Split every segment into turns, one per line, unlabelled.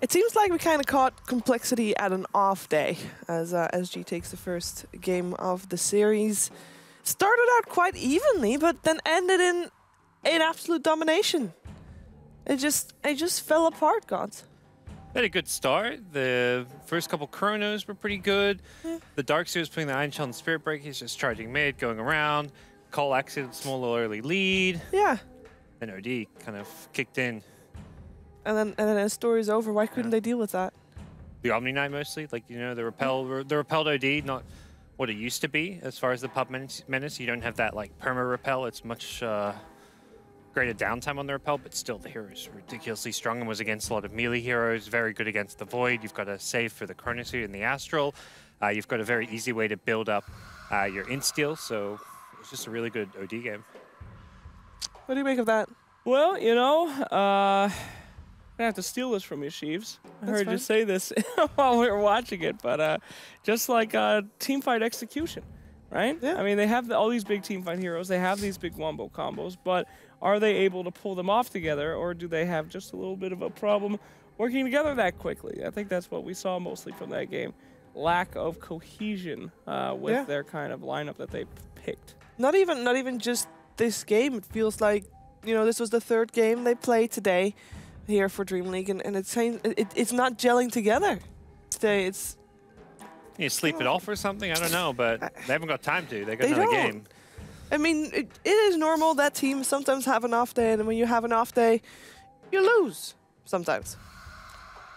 It seems like we kind of caught complexity at an off day as SG takes the first game of the series. Started out quite evenly, but then ended in absolute domination. It just fell apart, gods.
They had a good start. The first couple Chronos were pretty good.
Yeah.
The Darkseer was putting the Iron Shell and Spirit Break. He's just charging mid, going around. Cole exited a small little early lead.
Yeah.
And OD kind of kicked in.
And then the story's over. Why couldn't they deal with that?
The Omni Knight mostly, like, you know, the repelled OD, not what it used to be as far as the pub menace. You don't have that like perma repel. It's much greater downtime on the repel, but still the hero is ridiculously strong and was against a lot of melee heroes. Very good against the Void. You've got a save for the Chronosuit and the Astral. You've got a very easy way to build up your insteal. So it's just a really good OD game.
What do you make of that?
Well, you know, I'm gonna have to steal this from you, Sheaves. I heard you say this while we were watching it, but just like teamfight execution, right?
Yeah.
I mean, they have all these big teamfight heroes. They have these big wombo combos, but are they able to pull them off together, or do they have just a little bit of a problem working together that quickly? I think that's what we saw mostly from that game. Lack of cohesion with their kind of lineup that they picked.
Not even just this game. It feels like, you know, this was the third game they played today here for DreamLeague, and it's not gelling together today. It's
You sleep it off or something? I don't know, but they haven't got time to. They got another game.
I mean, it is normal that teams sometimes have an off day, and when you have an off day, you lose sometimes.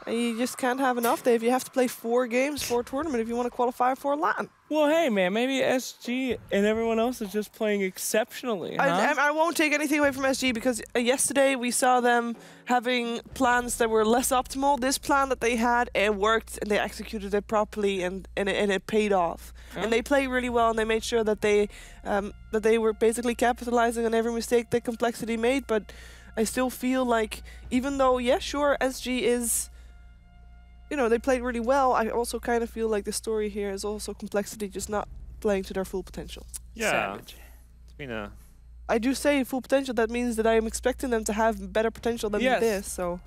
And you just can't have an off day if you have to play 4 games for a tournament if you want to qualify for a LAN.
Well, hey, man, maybe SG and everyone else is just playing exceptionally. Huh?
I won't take anything away from SG because yesterday we saw them having plans that were less optimal. This plan that they had, it worked and they executed it properly and it paid off. And they played really well and they made sure that they were basically capitalizing on every mistake that Complexity made. But I still feel like, even though, yeah, sure, SG is... You know, they played really well. I also kind of feel like the story here is also Complexity just not playing to their full potential.
Yeah.
Savage.
It's been a...
I do say full potential. That means that I am expecting them to have better potential than this. So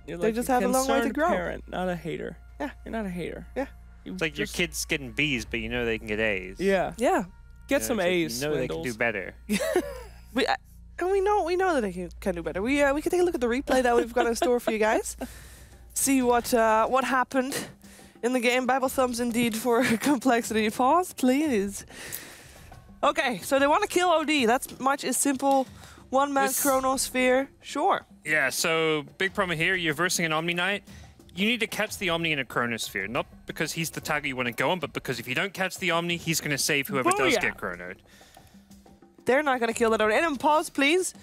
they just have a long way to grow.
Parent, not a hater.
Yeah.
You're not a hater.
Yeah.
It's like your kids getting B's, but you know they can get A's.
Yeah.
Yeah.
Get some A's.
You know they can do better.
And we know that they can do better. We can take a look at the replay that we've got in store for you guys. See what happened in the game. Bible thumbs indeed for Complexity. Pause, please. Okay, so they want to kill OD. That's much as simple. One-man Chronosphere, sure.
Yeah, so big problem here. You're versing an Omni Knight. You need to catch the Omni in a Chronosphere. Not because he's the target you want to go on, but because if you don't catch the Omni, he's going to save whoever does get Chronoed.
They're not going to kill that OD. And then pause, please.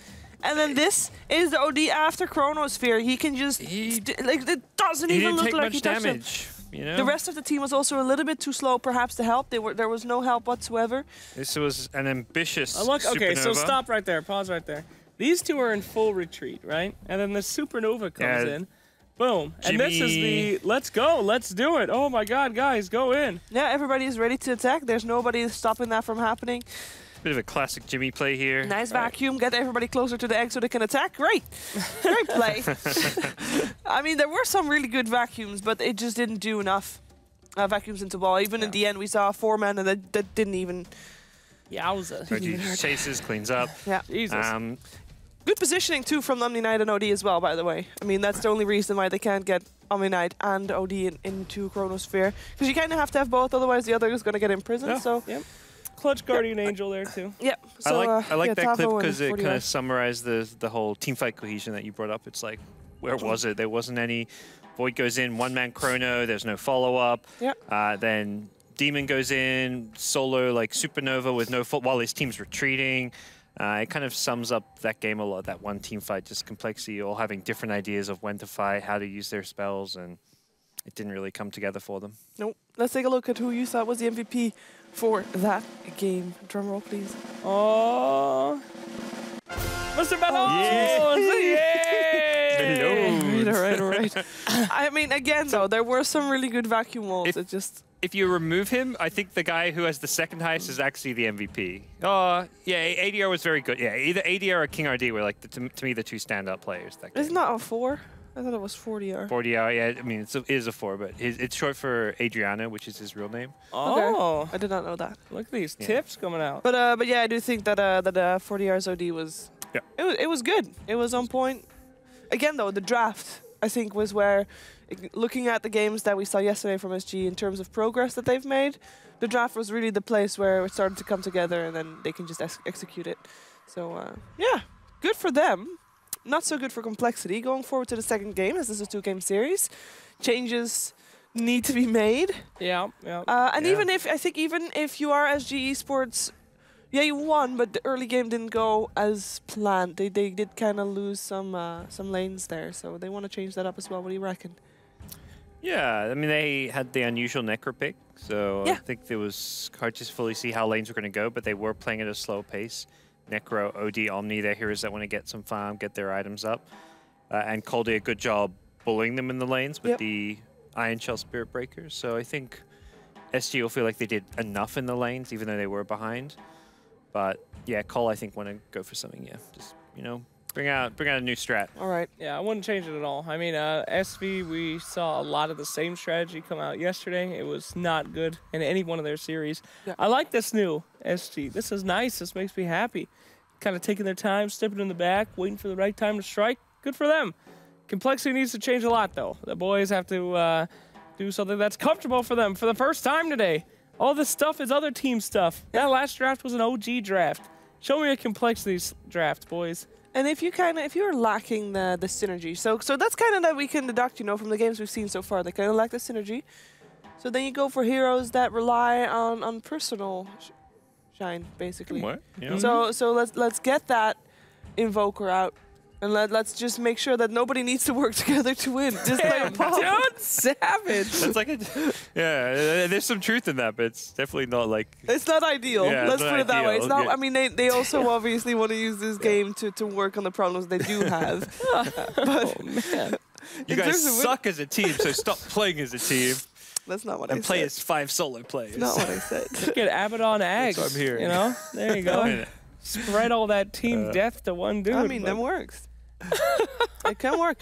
And then this is the OD after Chronosphere. He can just... like, it doesn't even look like he touched him.
You know?
The rest of the team was also a little bit too slow, perhaps, to help. There was no help whatsoever.
This was an ambitious
okay,
Supernova.
so stop right there. Pause right there. These two are in full retreat, right? And then the Supernova comes in. Boom. And this is the, let's go, let's do it. Oh my god, guys, go in.
Yeah, everybody is ready to attack. There's nobody stopping that from happening.
Bit of a classic Jimmy play here.
Nice vacuum. Get everybody closer to the egg so they can attack. Great. Great play. I mean, there were some really good vacuums, but it just didn't do enough vacuums into ball. Even in the end, we saw a 4-man, and that didn't even...
Yowza.
Chases, cleans up.
Yeah.
Jesus.
Good positioning, too, from Omni Knight and OD as well, by the way. I mean, that's the only reason why they can't get Omni Knight and OD into Chronosphere. Because you kind of have to have both, otherwise the other is going to get imprisoned.
Yeah.
So.
Yep. Clutch Guardian Angel there too.
Yeah. So,
I like that clip because it kind of
40.
summarized the whole teamfight cohesion that you brought up. It's like, where was it? There wasn't any. Void goes in, 1-man Chrono. There's no follow-up.
Yeah.
Then Demon goes in, solo like Supernova with no while his team's retreating. It kind of sums up that game a lot. That one team fight, just Complexity, all having different ideas of when to fight, how to use their spells, and it didn't really come together for them.
Nope. Let's take a look at who you thought was the MVP for that game. Drum roll, please.
Oh, Mr. Bellows!
Yay! Right. I mean, again, though, there were some really good vacuum walls.
If you remove him, I think the guy who has the second highest is actually the MVP. Oh, yeah, ADR was very good. Yeah, either ADR or King RD were like, to me, the two standout players. That game.
Isn't that a 4? I thought it was 40R.
40R, yeah. I mean, it is a 4, but it's short for Adriano, which is his real name.
Oh,
Okay. I did not know that.
look at these tips coming out.
But yeah, I do think that 40R's OD was it was good. It was on point. Again, though, the draft I think was where, looking at the games that we saw yesterday from SG in terms of progress that they've made, the draft was really the place where it started to come together, and then they can just execute it. So yeah, good for them. Not so good for Complexity. Going forward to the second game, as this is a 2-game series, changes need to be made.
Yeah, yeah.
And even if you are SG Esports, yeah, you won, but the early game didn't go as planned. They did kind of lose some lanes there, so they want to change that up as well. What do you reckon?
Yeah, I mean, they had the unusual Necro pick, so
Yeah.
I think it was hard to fully see how lanes were going to go, but they were playing at a slow pace. Necro, OD, Omni, they're heroes that want to get some farm, get their items up. And Cole did a good job bullying them in the lanes with the Iron Shell Spirit Breakers. So I think SG will feel like they did enough in the lanes, even though they were behind. But yeah, Cole, I think, want to go for something, just, bring out a new strat.
All right.
Yeah, I wouldn't change it at all. I mean, SV, we saw a lot of the same strategy come out yesterday. It was not good in any one of their series.
Yeah.
I like this new SG. This is nice. This makes me happy. Kind of taking their time, stepping in the back, waiting for the right time to strike. Good for them. Complexity needs to change a lot, though. The boys have to do something that's comfortable for them for the first time today. All this stuff is other team stuff. That last draft was an OG draft. Show me a Complexity draft, boys.
And if you're lacking the synergy, so that's kind of that we can deduct, from the games we've seen so far. They kind of lack the synergy. So then you go for heroes that rely on personal shine, basically.
What? Yeah.
So let's get that Invoker out, and let's just make sure that nobody needs to work together to win. Just like Paul.
Dude, savage.
That's like there's some truth in that, but it's definitely not like...
It's not ideal.
Yeah,
Let's
it's
put
not
it that way. It's not.
ideal.
I mean, they also obviously want to use this game to work on the problems they do have.
Oh, man.
You
in
guys
terms of
suck as a team, so stop playing as a team
That's not what I
and play
said.
as 5 solo players.
Not what I said.
Look at Abaddon Eggs.
what I'm hearing.
There you go. Spread all that team death to one dude.
I mean, that works. It can work.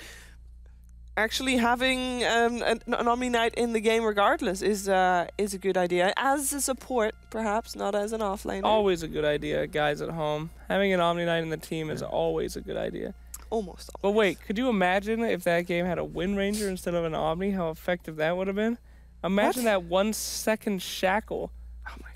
Actually, having an Omni Knight in the game regardless is a good idea. As a support, perhaps, not as an offlaner.
Always a good idea, guys at home. Having an Omni Knight in the team is always a good idea.
Almost.
But wait, could you imagine if that game had a Wind Ranger instead of an Omni, how effective that would have been? Imagine that 1 second shackle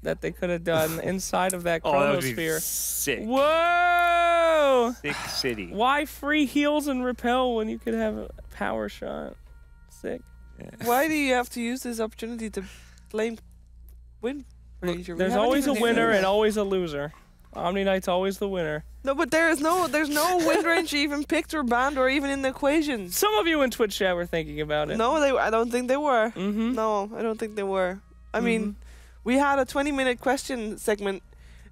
that they could have done inside of that
Oh, that would be
chronosphere.
sick.
Whoa!
Sick city.
Why free heals and repel when you could have a power shot? Sick.
Why do you have to use this opportunity to blame Wind Ranger? We
There's
haven't
always a
even
winner
seen
and always a loser. Omni Knight's always the winner.
No, but there's no Wind Ranger even picked or banned or even in the equation.
Some of you in Twitch chat were thinking about it.
No, I don't think they were.
Mm-hmm.
No, I don't think they were. I mean, we had a 20-minute question segment.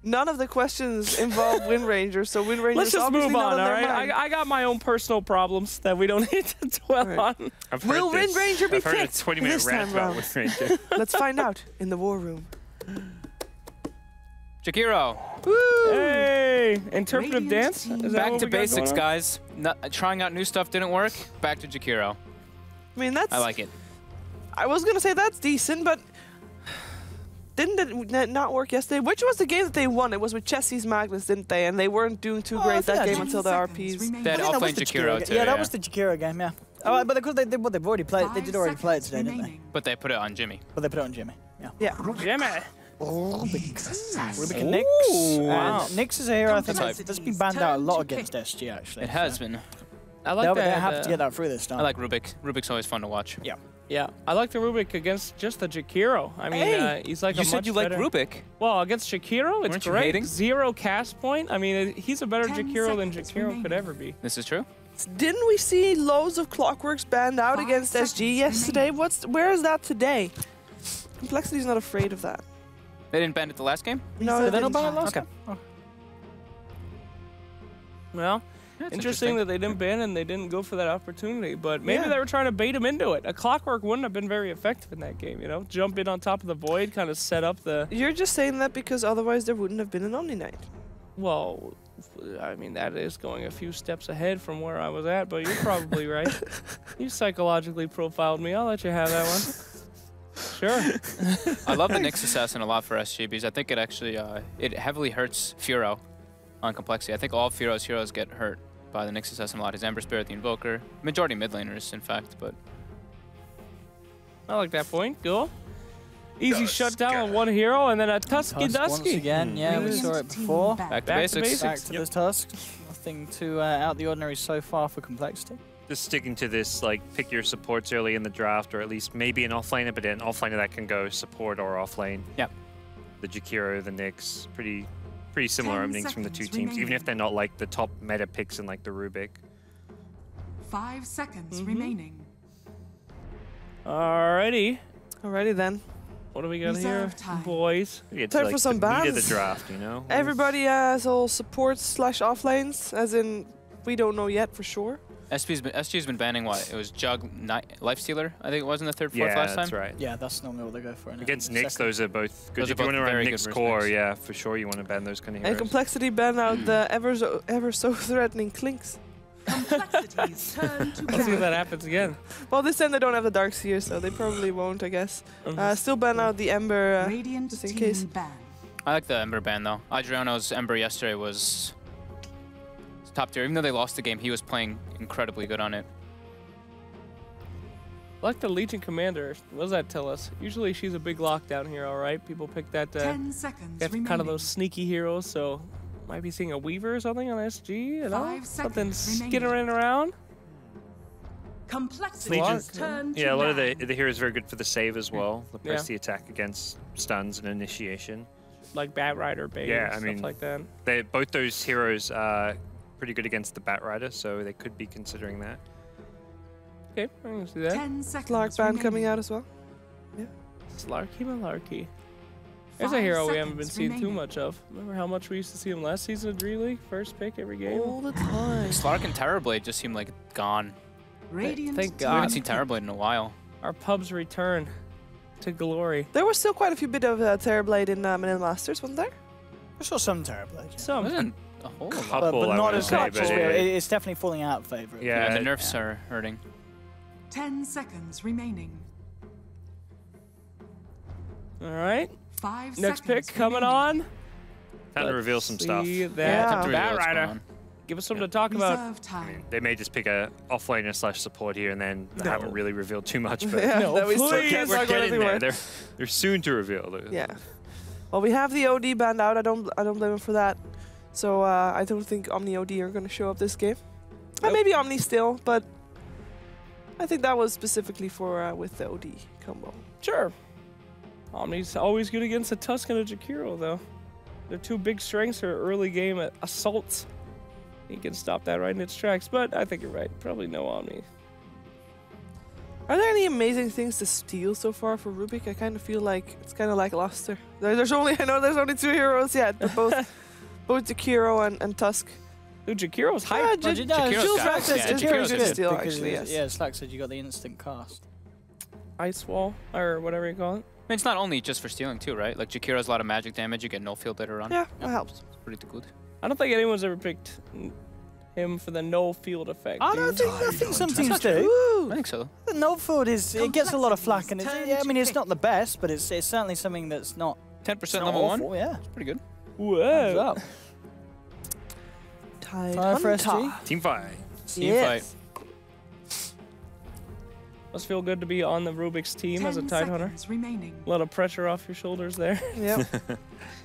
None of the questions involve Wind Ranger, so Wind Ranger.
Let's just move on, all right?
Mind.
I got my own personal problems that we don't need to dwell on.
I've heard
Will Wind
this.
Ranger be
I've heard a
picked
20-minute
this
rant
time
about
round?
Wind Ranger.
Let's find out in the war room.
Jakiro,
Woo!
Hey, interpretive dance? Is that
back
what
to
we got
basics,
going on?
guys. Trying out new stuff didn't work. Back to Jakiro.
I mean, that's.
I like it.
I was gonna say that's decent, but didn't it not work yesterday? Which was the game that they won? It was with Chessie's Magnus, didn't they? And they weren't doing too great that game until the RPs.
They had
I think that was
offlane
the
Jakiro too.
Yeah, that was the Jakiro game, yeah. Oh, but because they've already played, they did already play it today, didn't they?
But they put it on Jimmy.
But they put it on Jimmy. Yeah.
Yeah.
Jimmy.
Rubik and Nix.
Wow.
And Nix is a hero I think
That's
that's been banned out a lot against SG actually.
It has been.
I like
They
that.
have to get that through this time.
I like Rubik. Rubik's always fun to watch.
Yeah.
Yeah, I like the Rubik against just the Jakiro. I mean, he's like
You
a
said
much
you like
better-
Rubik.
Well, against Jakiro, it's
Weren't you
great.
hating?
0 cast point. I mean, he's a better
10
Jakiro than
seconds
Jakiro could
remaining.
ever be.
This is true.
Didn't we see loads of Clockworks banned out
5
against
seconds
SG yesterday?
remaining.
Where is that today? Complexity's not afraid of that.
They didn't ban it the last game?
No,
Did
they
they not
didn't.
ban it last
Okay.
game? Oh.
Well,
That's
interesting that they didn't ban and they didn't go for that opportunity, but maybe
Yeah.
they were trying to bait him into it. A Clockwork wouldn't have been very effective in that game, you know? Jump in on top of the void, kind of set up the...
You're just saying that because otherwise there wouldn't have been an Omni Knight.
Well, I mean, that is going a few steps ahead from where I was at, but you're probably right. You psychologically profiled me. I'll let you have that one. Sure.
I love the Nyx Assassin a lot for SG because I think it actually it heavily hurts Furo on complexity. I think all Furo's heroes get hurt by the Nyx Assassin a lot. His Ember Spirit, the Invoker, majority mid laners, in fact, but
I like that point. Cool. Easy shutdown on one hero, and then a Tusky
Tusk once
Dusky.
again, yeah, we saw it before.
back to
Back to
basics.
basics.
Back to the Tusk. Nothing too out of the ordinary so far for complexity.
Just sticking to this, like, pick your supports early in the draft, or at least maybe an offlaner, but an offlaner that can go support or offlane.
Yep.
The Jakiro, the Nyx, pretty similar openings from the two teams, even if they're not like the top meta picks in like the Rubik.
5 seconds remaining.
Alrighty.
Alrighty then.
What do we got here,
Reserve time.
boys?
It's
Time
like
for some
the meat of
bans.
the draft, you know?
Everybody has all supports / offlanes, as in we don't know yet for sure.
SG's been banning what? It was Jug, Lifestealer, I think it was in the third, fourth
Yeah,
last
that's
time.
right.
Yeah, that's normally what they go for.
Against Nyx, those are both good.
Those are
If you
both
want to run
very good
Nyx
versus
core,
Nyx.
yeah, for sure you want to ban those kind of
And
heroes.
complexity ban out the ever so threatening Clinks.
Complexity's turn to
Let's see if
ban.
that happens again.
Well, this time they don't have the Dark Seer, so they probably won't, I guess.
Mhm.
Still ban out the Ember.
Radiant
just in
team
case.
ban.
I like the Ember ban though. Adriano's Ember yesterday was top tier. Even though they lost the game, he was playing incredibly good on it.
I like the Legion Commander. What does that tell us? Usually she's a big lockdown hero, right? People pick that.
10 seconds
Got
remaining.
kind of those sneaky heroes, so might be seeing a Weaver or something on SG. You know,
5
something
seconds
skittering around.
Complexity's
Legion's-
turn to
Yeah, a lot of
ban.
the heroes are very good for the save as well. They press
Yeah.
the attack against stuns and initiation.
Like Bat Rider, Bait,
Yeah, I
stuff
mean-
like that.
Both those heroes are pretty good against the Bat Rider, so they could be considering that.
Okay, I can see that.
10 seconds
Lark ban
remaining.
coming out as well.
Slarky Malarkey. There's a
5
hero we haven't been
seconds
seeing too
remaining.
much of. Remember how much we used to see him last season of DreamLeague? First pick every game.
All the time.
Slark and Terrorblade just seem like gone.
Radiant
Thank
team
God.
We haven't seen
pick.
Terrorblade in a while.
Our pub's return to glory.
There was still quite a few bit of Terrorblade in Manila Masters, wasn't there?
I saw some terrible. Yeah.
Some.
Wasn't a whole lot.
Couple,
but
I
not
wanna
as
say,
much
but
as
it-
it's definitely falling out of favour.
Yeah,
Yeah, the nerfs are hurting.
10 seconds remaining.
All right.
5
Next
seconds
pick coming
remaining.
on.
Time to
Let's
reveal some stuff.
see
Yeah.
that.
Time to reveal
Bat
what's
Rider.
going on.
Give us something to talk about.
Reserve
I
time.
mean, they may just pick a offlaner / support here, and then they haven't really revealed too much. But
Yeah,
No,
that we still
please.
can't
we're
talk about
getting
anything
there.
more.
They're soon to reveal.
Yeah. Well, we have the OD banned out. I don't blame him for that. So I don't think Omni OD are going to show up this game. And maybe Omni still, but I think that was specifically for with the OD combo.
Sure. Omni's always good against a Tusk and a Jakiro, though. Their two big strengths are early game assaults. He can stop that right in its tracks, but I think you're right. Probably no Omni.
Are there any amazing things to steal so far for Rubik? I kind of feel like it's kind of lackluster. There's only 2 heroes yet, but both Jakiro and Tusk.
Dude, Jakiro's
Yeah,
hype.
But
Jakiro's
Jules
got-
Rax is
yeah,
very
Jakiro's
good
good
still,
because
actually, yes.
Yeah, Slack said you got the instant cast.
Ice Wall, or whatever you call it.
I mean, it's not only just for stealing too, right? Like Jakiro has a lot of magic damage. You get no field later on.
Yeah, that helps.
It's pretty good.
I don't think anyone's ever picked him for the no field effect.
I
dude.
think some teams
not
do.
I think so.
The no field it gets a lot of flack, and
Complexity's
I mean
turn
it's
to
not the best, but it's certainly something that's not
10%
not
level
awful,
1.
Yeah.
Pretty good.
Whoa.
Well,
Tide
Fire for
Hunter.
SG.
Team fight.
Team
Yes.
Must feel good to be on the Rubik's team as a
10
Tide Hunter.
seconds remaining.
A lot of pressure off your shoulders there.
Yep.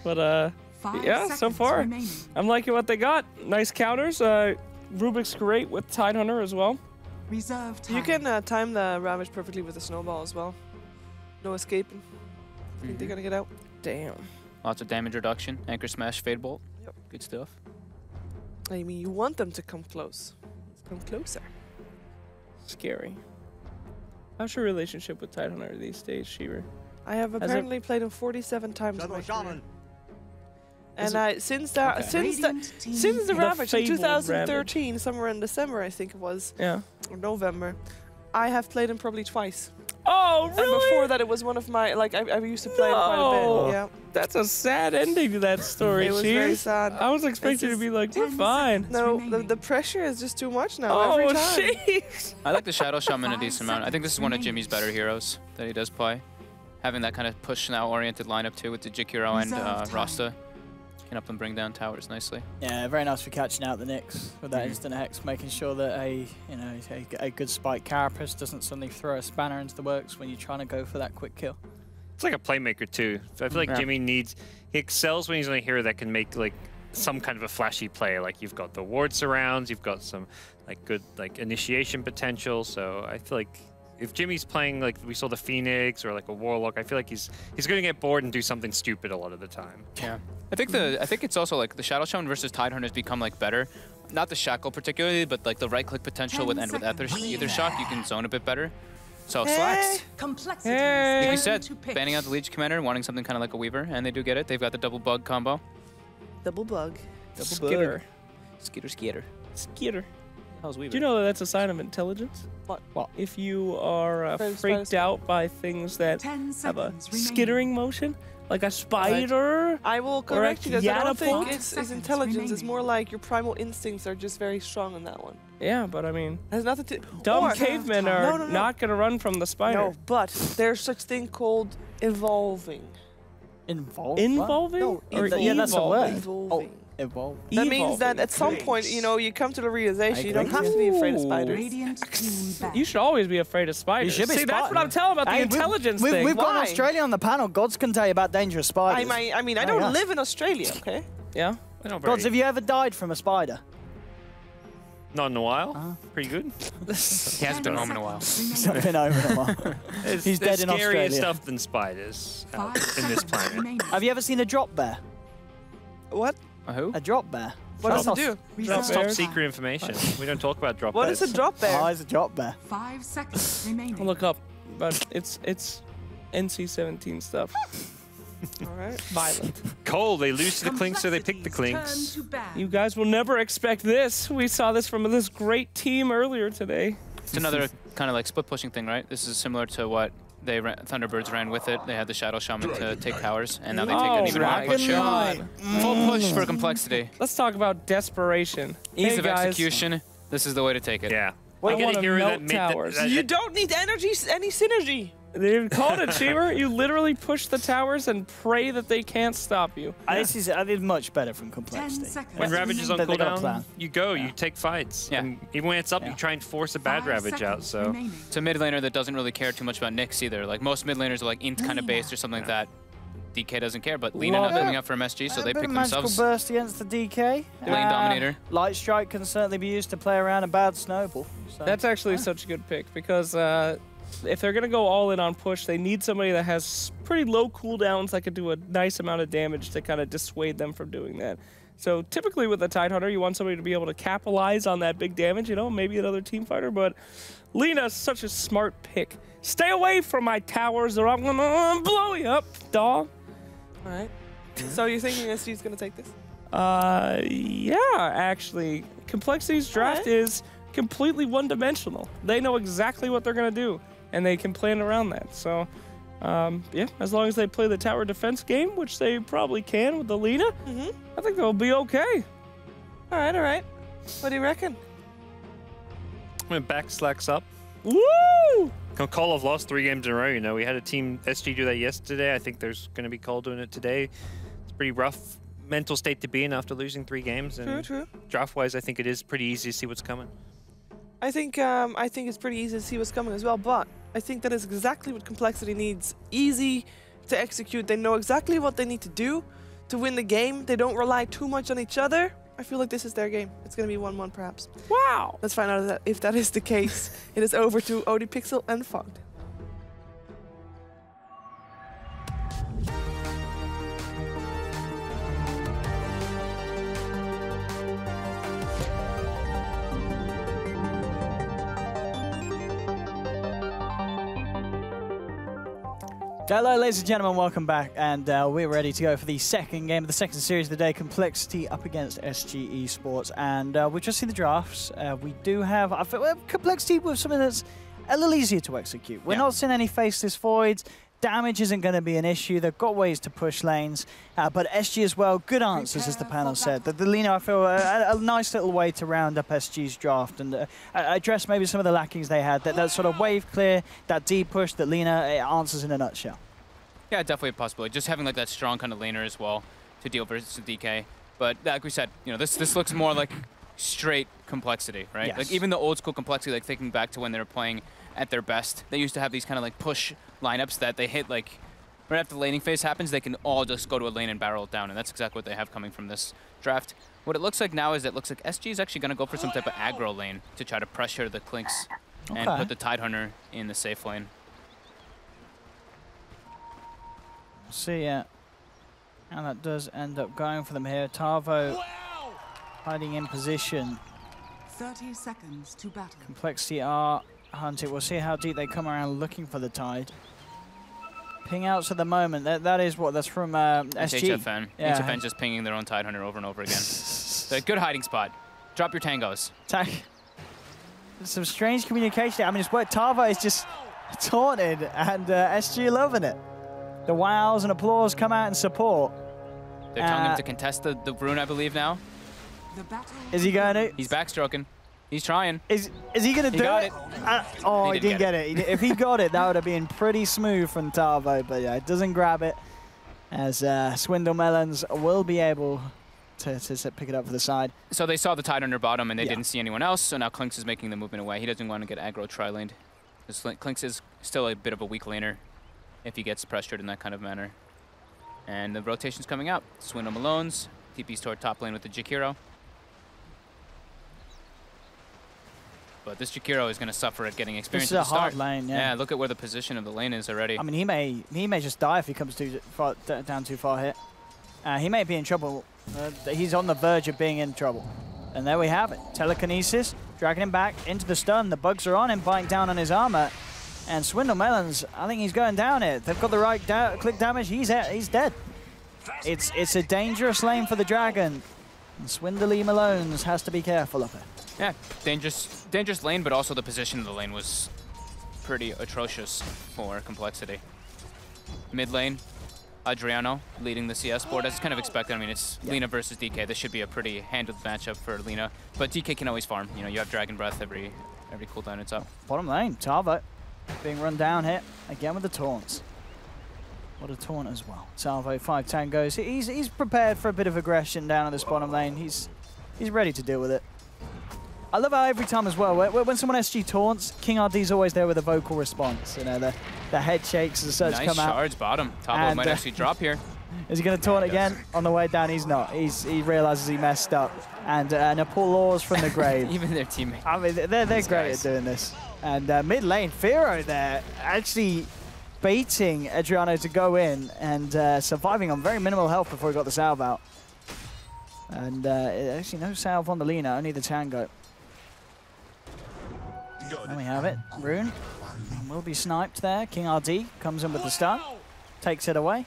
But
5
Yeah, so
seconds
far.
remaining.
I'm liking what they got. Nice counters. Rubik's great with Tide Hunter as well.
Reserve time.
You can time the Ravage perfectly with the snowball as well. No escaping. I think they're gonna get out.
Damn.
Lots of damage reduction. Anchor Smash, Fade Bolt.
Yep.
Good stuff.
I mean, you want them to come close. Let's come closer.
Scary. How's your relationship with Tide Hunter these days, Sheaver?
I have
it-
apparently played him 47 times in my career.
Is
And since that,
Okay.
since the
Radiant team
since the
pick.
Ravage in
fabled
2013, somewhere in December I think it was,
Yeah.
or November, I have played him probably twice.
Oh, really?
And before that, it was one of my, like, I used to play it quite a
No.
bit. Yeah.
That's a sad ending to that story,
It was very
Cheers.
sad.
I was expecting to be like, we're
10
fine.
seconds
No,
remaining.
the pressure is just too much now.
Oh,
every time.
jeez.
I like the Shadow Shaman a
5
decent amount. I think this is one of
seconds
Jimmy's better heroes that he does play. Having that kind of push now oriented lineup too with the Jikiro and
Reserve time.
Rasta can help them bring down towers nicely.
Yeah, very nice for catching out the Nyx with that instant hex, making sure that a good spike carapace doesn't suddenly throw a spanner into the works when you're trying to go for that quick kill.
It's like a playmaker too. So I feel like
Yeah.
Jimmy he excels when he's on a hero that can make like some kind of a flashy play. Like you've got the ward surrounds, you've got some like good like initiation potential. So I feel like if Jimmy's playing like we saw the Phoenix or like a Warlock, I feel like he's going to get bored and do something stupid a lot of the time.
Yeah. I think it's also like the Shadow Shaman versus Tidehunter has become like better. Not the Shackle particularly, but like the right click potential with
10
and with
seconds.
Ether Shock, you can zone a bit better. So
Hey.
Slacks.
Complexity.
Hey.
Like you
is
said,
to pitch.
banning out the Leech Commander, wanting something kind of like a Weaver, and they do get it. They've got the double bug combo.
Double bug.
Skitter.
Skitter.
Skitter.
How's Weaver?
Do you know that that's a sign of intelligence?
What?
If you are
Afraid of
freaked
spiders?
out by things that
10
have a
seconds remaining.
skittering motion, like a spider.
I will correct you guys. I don't think
Yanapult?
it's
5
intelligence.
seconds
It's more like your primal instincts are just very strong on that one.
Yeah, but I mean,
It has nothing to.
dumb
or-
cavemen
No,
are
no.
not going to run from the spider.
No, but there's such thing called evolving.
Involved?
Involving?
No,
or
yeah, that's a
evolving?
word.
Evolving.
Evolved.
That means that
Evolving.
at some point, you come to the realization you don't
agree.
have to be afraid of spiders.
Radiant team back.
You should always be afraid of spiders.
should be
See, that's
spot-
what I'm telling about the
Hey,
intelligence
we've
thing.
got an
Why?
Australian on the panel. Gods can tell you about dangerous spiders.
I mean, I
Oh,
don't
yeah.
live in Australia, okay?
Yeah.
I don't
Gods, have you ever died from a spider?
Not in a while. Pretty good.
He hasn't been home in a while.
He's not been over in a while.
It's,
He's dead
there's
in
scarier
Australia.
stuff than spiders
5
in this
seconds
planet.
remaining.
Have you ever seen a drop bear?
What?
A who?
A drop bear?
What does it
That's
do?
Reserve
That's top
bears?
time.
secret information. We don't talk about drop
What
bears.
is a drop
Oh,
bear?
it's a drop bear.
5 seconds remaining.
I'll look up, but it's NC-17 stuff.
All right.
Violent.
Cole, they lose to the clinks, so they pick the
Complexities
clinks.
turn to bad.
You guys will never expect this. We saw this from this great team earlier today.
It's another kind of like split pushing thing, right? This is similar to what Thunderbirds ran with it. They had the Shadow Shaman to take towers, and now they take
Oh
an even more
my
push.
God.
Full push for complexity.
Let's talk about desperation.
Ease
Hey,
of
guys.
execution. This is the way to take it.
Yeah.
I
I get
wanna
a hero
melt
that made that,
towers.
You don't need any synergy.
They called it, Cheever. You literally push the towers and pray that they can't stop you.
This is much better from
10
complexity.
seconds.
when Ravage is on
They got a
cooldown,
plan.
you go, you take fights.
Yeah.
And even when it's up,
Yeah.
you try and force a bad
5
Ravage out.
seconds
So
remaining.
It's a mid laner that doesn't really care too much about Nyx either. Like most mid laners are like int kind of based or something like that. DK doesn't care, but Lina
Love
not
it.
coming out for MSG, so
A
they
bit
pick
of magical
themselves.
burst against the DK.
Lane dominator.
Light strike can certainly be used to play around a bad snowball. So.
That's actually such a good pick because if they're going to go all in on push, they need somebody that has pretty low cooldowns that could do a nice amount of damage to kind of dissuade them from doing that. So typically with a Tidehunter, you want somebody to be able to capitalize on that big damage, maybe another team fighter, but Lina's such a smart pick. Stay away from my towers or I'm going to blow you up, dog.
All right. So you're thinking SG's gonna take this?
Yeah, actually. Complexity's draft is completely one-dimensional. They know exactly what they're going to do, and they can plan around that. So, yeah, as long as they play the tower defense game, which they probably can with the Lina, I think they'll be okay.
All right, all right. What do you reckon?
when back slacks up.
Woo!
Call have lost 3 games in a row. We had a team SG do that yesterday. I think there's going to be Cole doing it today. It's a pretty rough mental state to be in after losing 3 games. And
True.
draft-wise, I think it is pretty easy to see what's coming.
I think it's pretty easy to see what's coming as well, but I think that is exactly what Complexity needs. Easy to execute. They know exactly what they need to do to win the game. They don't rely too much on each other. I feel like this is their game. It's going to be 1-1 perhaps.
Wow.
Let's find out if that is the case. It is over to ODPixel and Fogged.
Hello, ladies and gentlemen, welcome back, and we're ready to go for the second game of the second series of the day, Complexity up against SG Esports, and we've just seen the drafts. We do have Complexity with something that's a little easier to execute. We're
Yeah.
not seeing any faceless voids. Damage isn't going to be an issue. They've got ways to push lanes. But SG as well, good answers, as the panel said. The Lina, I feel, a nice little way to round up SG's draft and address maybe some of the lackings they had. That sort of wave clear, that deep push that Lina answers in a nutshell.
Yeah, definitely a possibility. Just having like that strong kind of laner as well to deal versus DK. But like we said, you know, this looks more like straight complexity, right?
Yes.
Like even the old school complexity, like thinking back to when they were playing at their best, they used to have these kind of like push lineups that they hit like right after the laning phase happens, they can all just go to a lane and barrel it down, and that's exactly what they have coming from this draft. What it looks like now is it looks like SG is actually going to go for some type of aggro lane to try to pressure the Clinks and put the Tidehunter in the safe lane.
See how that does end up going for them here. Tarvo hiding in position.
30 seconds to battle.
Complexity are hunted. We'll see how deep they come around looking for the Tide. Ping outs at the moment. That is what? That's from
That's
SG.
HFN.
Yeah.
HFN just pinging their own Tidehunter over and over again. So good hiding spot. Drop your tangos.
Some strange communication. I mean, it's what Tarvo is just taunted, and SG loving it. The wows and applause come out in support.
They're telling him to contest the rune, I believe, now.
The battle
Is he going to?
He's backstroking. He's trying.
Is he going to do
got
it?
it.
Oh,
He
he
didn't
didn't get it. If he got it, that would have been pretty smooth from Tarvo. But yeah, it doesn't grab it. As Swindle Melons will be able to pick it up for the side.
So they saw the Tide under bottom and they
Yeah.
didn't see anyone else, so now Clinks is making the movement away. He doesn't want to get aggro tri-laned. Clinks is still a bit of a weak laner if he gets pressured in that kind of manner. And the rotation's coming out. Swindle Malones, TP's toward top lane with the Jakiro. But this Jakiro is going to suffer at getting experience
This is
at the
a hard
start.
lane, yeah.
Look at where the position of the lane is already.
I mean, he may just die if he comes too far, down too far here. He may be in trouble. He's on the verge of being in trouble. And there we have it. Telekinesis, dragging him back into the stun. The bugs are on him, biting down on his armor. And Swindle Melons, I think he's going down here. They've got the right click damage. He's dead. It's a dangerous lane for the Dragon. And Swindly Malones has to be careful of it.
Yeah, dangerous lane, but also the position of the lane was pretty atrocious for complexity. Mid lane, Adriano leading the CS board, as kind of expected. I mean, it's Lina versus DK. This should be a pretty handled matchup for Lina, but DK can always farm. You know, you have Dragon Breath every cooldown it's up.
Bottom lane, Tarvo being run down here again with the taunts. What a taunt as well. Tarvo 5 tangos. He's prepared for a bit of aggression down at this bottom lane. He's ready to deal with it. I love how every time as well, when someone SG taunts, King RD's always there with a vocal response. You know, the head shakes and such
Nice
come out.
charge bottom. Tabo might actually drop here.
Is he going to taunt again? On the way down, he's not. He realizes he messed up. And an applause from the grave.
Even their teammates.
I mean, they're great at doing this. And mid lane, Firo there actually baiting Adriano to go in and surviving on very minimal health before he got the salve out. And actually no salve on the Lina, only the Tango. There we have it. Rune will be sniped there. King RD comes in with the stun, takes it away.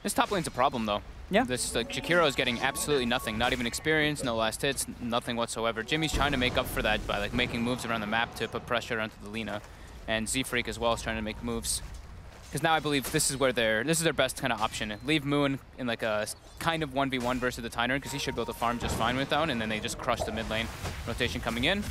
This top lane's a problem, though.
Yeah.
This Jakiro is getting absolutely nothing. Not even experience, no last hits, nothing whatsoever. Jimmy's trying to make up for that by like making moves around the map to put pressure onto the Lina, and Z-Freak as well is trying to make moves. Because now I believe this is where this is their best kind of option. Leave Moon in like a kind of 1v1 versus the Tyner, because he should be able to farm just fine without, and then they just crush the mid lane. Rotation coming in.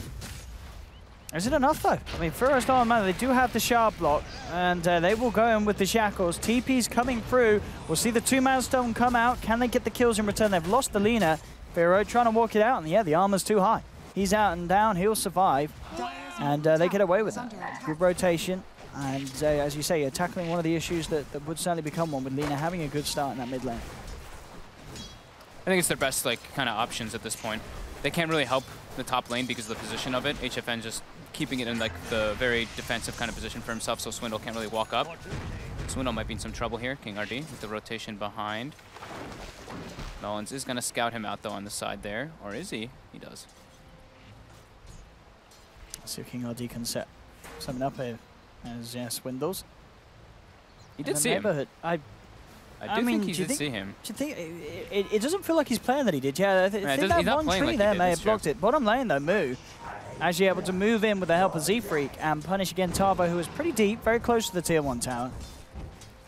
Is it enough, though? I mean, Furo's not on mana. They do have the Shard block, and they will go in with the Shackles. TP's coming through. We'll see the 2-man stone come out. Can they get the kills in return? They've lost the Lina. Furo trying to walk it out, and yeah, the armor's too high. He's out and down. He'll survive, and they get away with that. Good rotation, and as you say, you're tackling one of the issues that would certainly become one with Lina having a good start in that mid lane.
I think it's their best like kind of options at this point. They can't really help the top lane because of the position of it. HFN just keeping it in like the very defensive kind of position for himself, so Swindle can't really walk up. Swindle might be in some trouble here. King RD with the rotation behind. Mullins is going to scout him out though on the side there, or is he? He does.
Let's see if King RD can set something up here as Swindles.
He did see him. I
mean,
think he did see him.
Do you think it doesn't feel like he's playing that he did? Yeah, I think that
he's not
1
playing
tree
like
there
he did,
may
that's
have blocked
true.
it. Bottom lane though, Moo. Actually able to move in with the help of Z-Freak and punish again Tavo, who is pretty deep, very close to the tier 1 tower.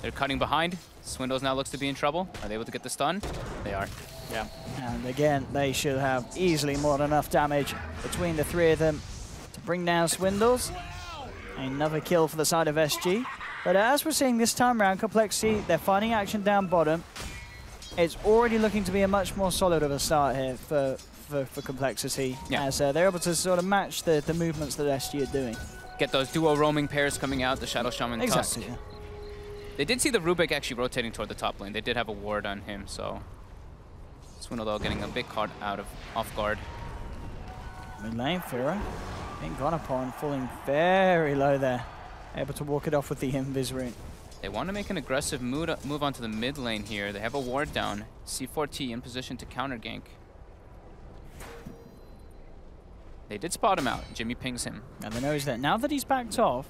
They're cutting behind. Swindles now looks to be in trouble. Are they able to get the stun? They are. Yeah.
And again, they should have easily more than enough damage between the three of them to bring down Swindles. Another kill for the side of SG. But as we're seeing this time around, Complexity, they're finding action down bottom. It's already looking to be a much more solid of a start here for Complexity, as they're able to sort of match the movements that SG are doing.
Get those duo roaming pairs coming out, the Shadow Shaman
Exactly.
Tusk. They did see the Rubik actually rotating toward the top lane. They did have a ward on him, so Swindle though getting a bit caught out of off guard.
Mid lane, Fira being gone upon, falling very low there. Able to walk it off with the Invis rune.
They want to make an aggressive move onto the mid lane here. They have a ward down. C4T in position to counter gank. They did spot him out. Jimmy pings him.
And they know he's there. Now that he's backed off,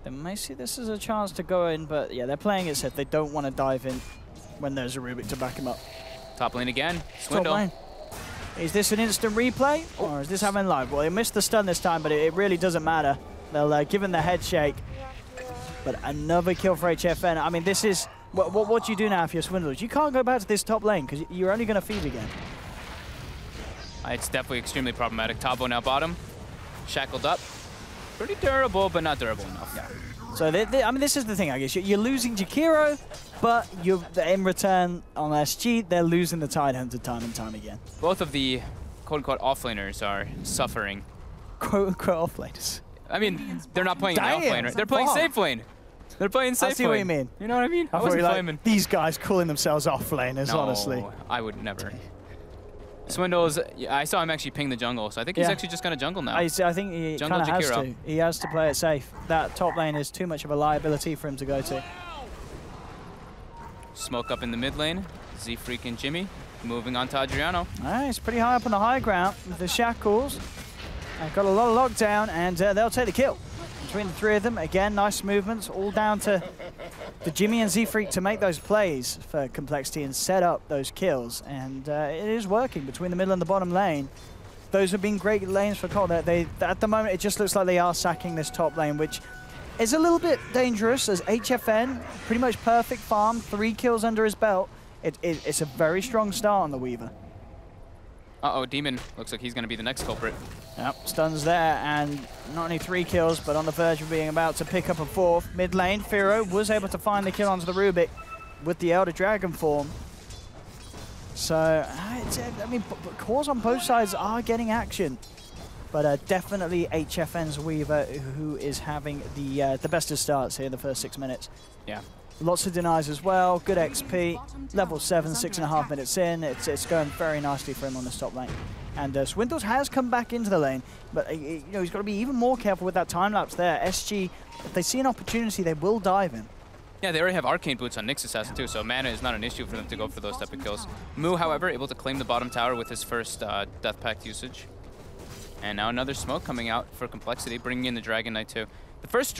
they may see this as a chance to go in, but yeah, they're playing it safe. They don't want to dive in when there's a Rubik to back him up.
Top lane again. Swindle.
Top lane. Is this an instant replay, or is this happening live? Well, he missed the stun this time, but it really doesn't matter. They'll give him the head shake. But another kill for HFN. I mean, this is... What do you do now if you're Swindlers? You can't go back to this top lane, because you're only going to feed again.
It's definitely extremely problematic. Tabo now bottom. Shackled up. Pretty durable, but not durable enough.
Yeah. So, I mean, this is the thing, I guess. You're losing Jakiro, but in return on SG, they're losing the Tidehunter time and time again.
Both of the quote-unquote offlaners are suffering.
Quote-unquote offlaners.
I mean, they're not playing offlane, right? They're playing safe lane. They're playing safe lane.
I see what you mean.
You know what I mean? I wasn't blaming.
These guys calling themselves offlaners, honestly.
I would never. Swindles, I saw him actually ping the jungle, so I think he's actually just going to jungle now.
I think he kind of has to. He has to play it safe. That top lane is too much of a liability for him to go to.
Smoke up in the mid lane. Z-Freak and Jimmy moving on to Adriano.
He's pretty high up on the high ground with the shackles. Got a lot of lockdown, and they'll take the kill. Between the three of them, again, nice movements, all down to Jimmy and Z-Freak to make those plays for Complexity and set up those kills. And it is working between the middle and the bottom lane. Those have been great lanes for Cold. At the moment, it just looks like they are sacking this top lane, which is a little bit dangerous as HFN, pretty much perfect farm, 3 kills under his belt. It's a very strong start on the Weaver.
Uh-oh, Demon looks like he's going to be the next culprit.
Yep, stuns there, and not only 3 kills, but on the verge of being about to pick up a 4th. Mid lane, Firo was able to find the kill onto the Rubik with the Elder Dragon form. So, I mean, cores on both sides are getting action. But definitely HFN's Weaver, who is having the best of starts here in the first 6 minutes.
Yeah.
Lots of denies as well, good XP, level 7, 6.5 minutes in. It's going very nicely for him on this top lane. And Swindles has come back into the lane, but you know, he's got to be even more careful with that time lapse there. SG, if they see an opportunity, they will dive in.
Yeah, they already have Arcane Boots on Nyx Assassin too, so mana is not an issue for them to go for those type of kills. Mu, however, able to claim the bottom tower with his first Death Pact usage. And now another smoke coming out for Complexity, bringing in the Dragon Knight too. The first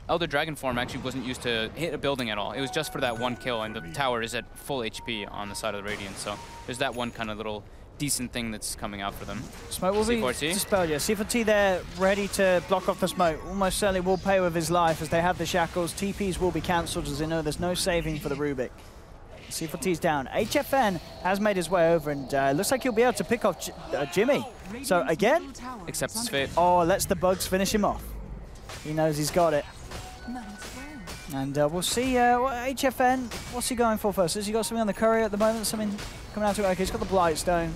Elder Dragon form actually wasn't used to hit a building at all. It was just for that 1 kill, and the tower is at full HP on the side of the Radiant, so there's that one kind of little decent thing that's coming out for them.
Smoke will be dispelled, yeah. C4T there, ready to block off the smoke. Almost certainly will pay with his life as they have the shackles. TPs will be cancelled as they know there's no saving for the Rubik. C4T's down. HFN has made his way over, and looks like he'll be able to pick off Jimmy. So again,
accepts his fate.
Oh, lets the bugs finish him off. He knows he's got it. And we'll see HFN, what's he going for first? Has he got something on the courier at the moment? Something coming out to it? Okay, he's got the Blightstone.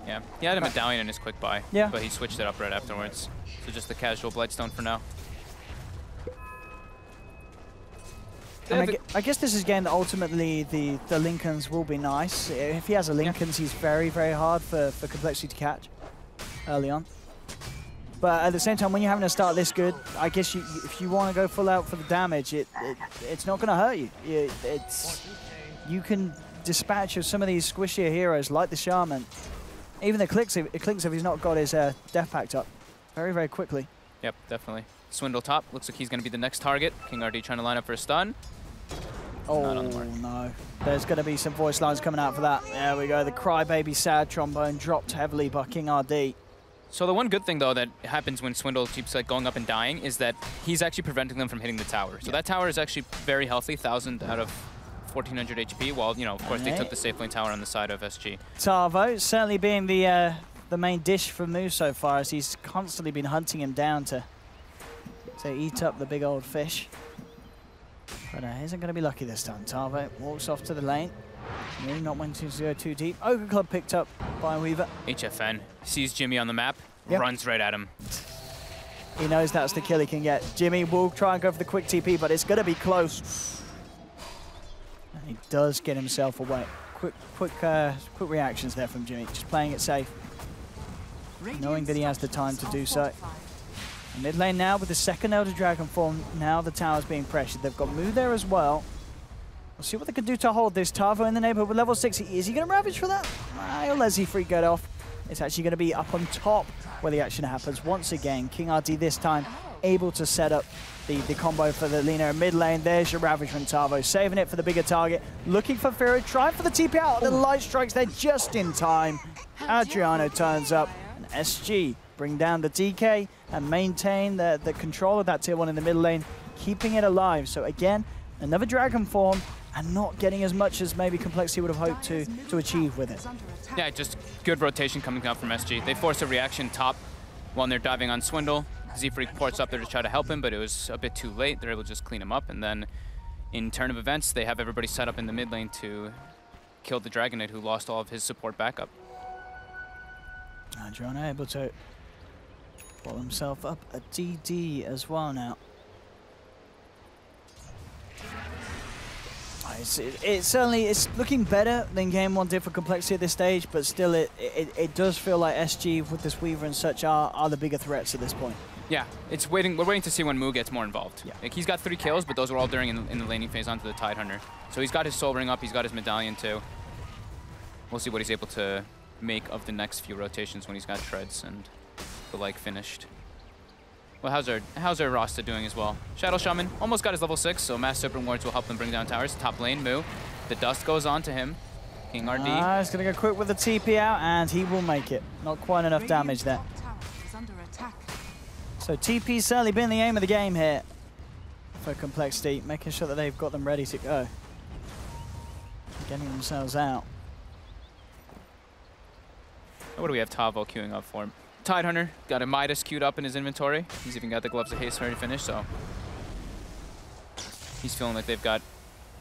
Yeah, he had a medallion in his quick buy, but he switched it up right afterwards. So just the casual Blightstone for now.
I guess this is a game that ultimately the Lincolns will be nice. If he has a Lincolns, he's very, very hard for Complexity to catch early on. But at the same time, when you're having to start this good, I guess if you want to go full out for the damage, it's not going to hurt you. You can dispatch of some of these squishier heroes like the Shaman. Even the Clicks, if he's not got his Death Pact up very, very quickly.
Yep, definitely. Swindle top. Looks like he's going to be the next target. King RD trying to line up for a stun.
Oh,
not on the mark.
No. There's going to be some voice lines coming out for that. There we go. The crybaby sad trombone dropped heavily by King RD.
So the one good thing, though, that happens when Swindle keeps like going up and dying is that he's actually preventing them from hitting the tower. So that tower is actually very healthy, 1,000 out of 1,400 HP, while, you know, of course, they took the safe lane tower on the side of SG.
Tavo certainly being the main dish for Mu so far, as he's constantly been hunting him down to eat up the big old fish. But isn't going to be lucky this time. Tavo walks off to the lane. Really not wanting to go too deep. Ogre Club picked up by Weaver.
HFN sees Jimmy on the map, runs right at him.
He knows that's the kill he can get. Jimmy will try and go for the quick TP, but it's going to be close. And he does get himself away. Quick reactions there from Jimmy, just playing it safe, knowing that he has the time to do so. Mid lane now with the second Elder Dragon form. Now the tower's being pressured. They've got Mu there as well. We'll see what they can do to hold this. Tavo in the neighborhood with level 6. Is he going to ravage for that? He'll let Z-Free get off. It's actually going to be up on top where the action happens. Once again, King RD this time able to set up the combo for the Lina in mid lane. There's your ravage from Tavo, saving it for the bigger target. Looking for Firo, trying for the TP out. The light strikes there just in time. Adriano turns up, and SG bring down the DK and maintain the control of that tier 1 in the middle lane, keeping it alive. So again, another Dragon form, and not getting as much as maybe Complexity would have hoped to achieve with it.
Yeah, just good rotation coming out from SG. They force a reaction top while they're diving on Swindle. Z-Freak ports up there to try to help him, but it was a bit too late. They're able to just clean him up, and then in turn of events, they have everybody set up in the mid lane to kill the Dragon Knight, who lost all of his support backup.
Adriano able to pull himself up a DD as well now. It's certainly looking better than Game 1 did for Complexity at this stage, but still it does feel like SG with this Weaver and such are the bigger threats at this point.
Yeah, we're waiting to see when Mu gets more involved.
Yeah.
Like, he's got 3 kills, but those were all during in the laning phase onto the Tidehunter. So he's got his Soul Ring up, he's got his Medallion too. We'll see what he's able to make of the next few rotations when he's got Treads and the like finished. Well, how's our Rasta doing as well? Shadow Shaman almost got his level 6, so Mass Serpent Wards will help them bring down towers. Top lane, Mu. The dust goes on to him. King RD.
He's going to go quick with the TP out, and he will make it. Not quite enough damage there. So TP's certainly been the aim of the game here for Complexity, making sure that they've got them ready to go. Getting themselves out.
What do we have Tavo queuing up for? Tidehunter got a Midas queued up in his inventory. He's even got the Gloves of Haste already finished, so he's feeling like they've got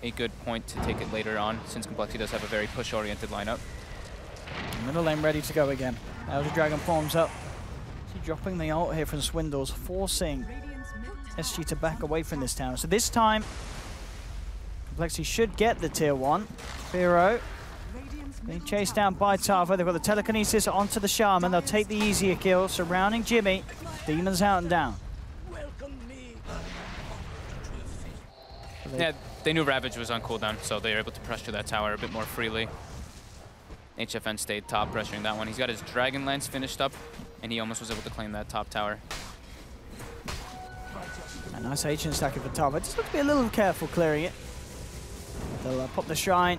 a good point to take it later on, since Complexity does have a very push-oriented lineup.
Middle lane ready to go again. Elder Dragon forms up. Dropping the ult here from Swindles, forcing SG to back away from this tower. So this time, Complexity should get the tier 1. Firo being chased down by Tavo. They've got the telekinesis onto the Shaman. They'll take the easier kill, surrounding Jimmy. Demons out and down.
Yeah, they knew Ravage was on cooldown, so they were able to pressure that tower a bit more freely. HFN stayed top, pressuring that one. He's got his Dragon Lance finished up, and he almost was able to claim that top tower.
A nice ancient stacking for Tavo. Just have to be a little careful clearing it. They'll pop the Shrine,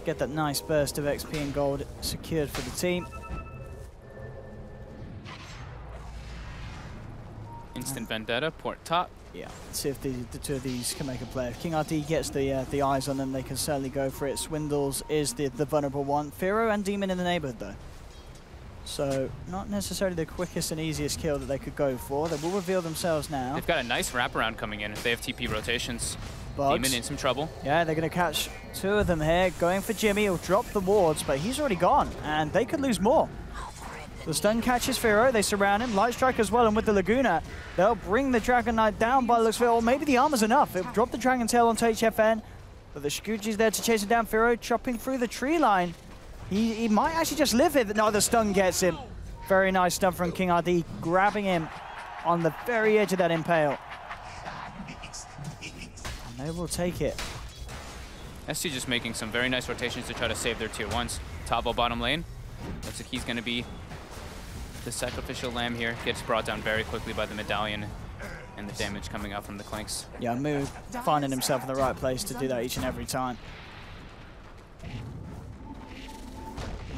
get that nice burst of XP and gold secured for the team.
Instant Vendetta, port top.
Yeah, let's see if the two of these can make a play. If King RD gets the eyes on them, they can certainly go for it. Swindles is the vulnerable one. Firo and Demon in the neighborhood, though. So, not necessarily the quickest and easiest kill that they could go for. They will reveal themselves now.
They've got a nice wraparound coming in if they have TP rotations.
Bugs.
Demon in some trouble.
Yeah, they're going to catch 2 of them here. Going for Jimmy. He'll drop the wards, but he's already gone, and they could lose more. The stun catches Firo, they surround him, Light Strike as well, and with the Laguna, they'll bring the Dragon Knight down by the looks of it, or maybe the armor's enough. It'll drop the Dragon Tail onto HFN, but the Shikuji's there to chase him down. Firo chopping through the tree line. He might actually just live it. No, the stun gets him. Very nice stun from King RD, grabbing him on the very edge of that impale. And they will take it.
SC just making some very nice rotations to try to save their tier 1s. Tavo bottom lane. Looks like he's going to be the sacrificial lamb here. Gets brought down very quickly by the Medallion and the damage coming out from the Clinks.
Yeah, Mu finding himself in the right place to do that each and every time.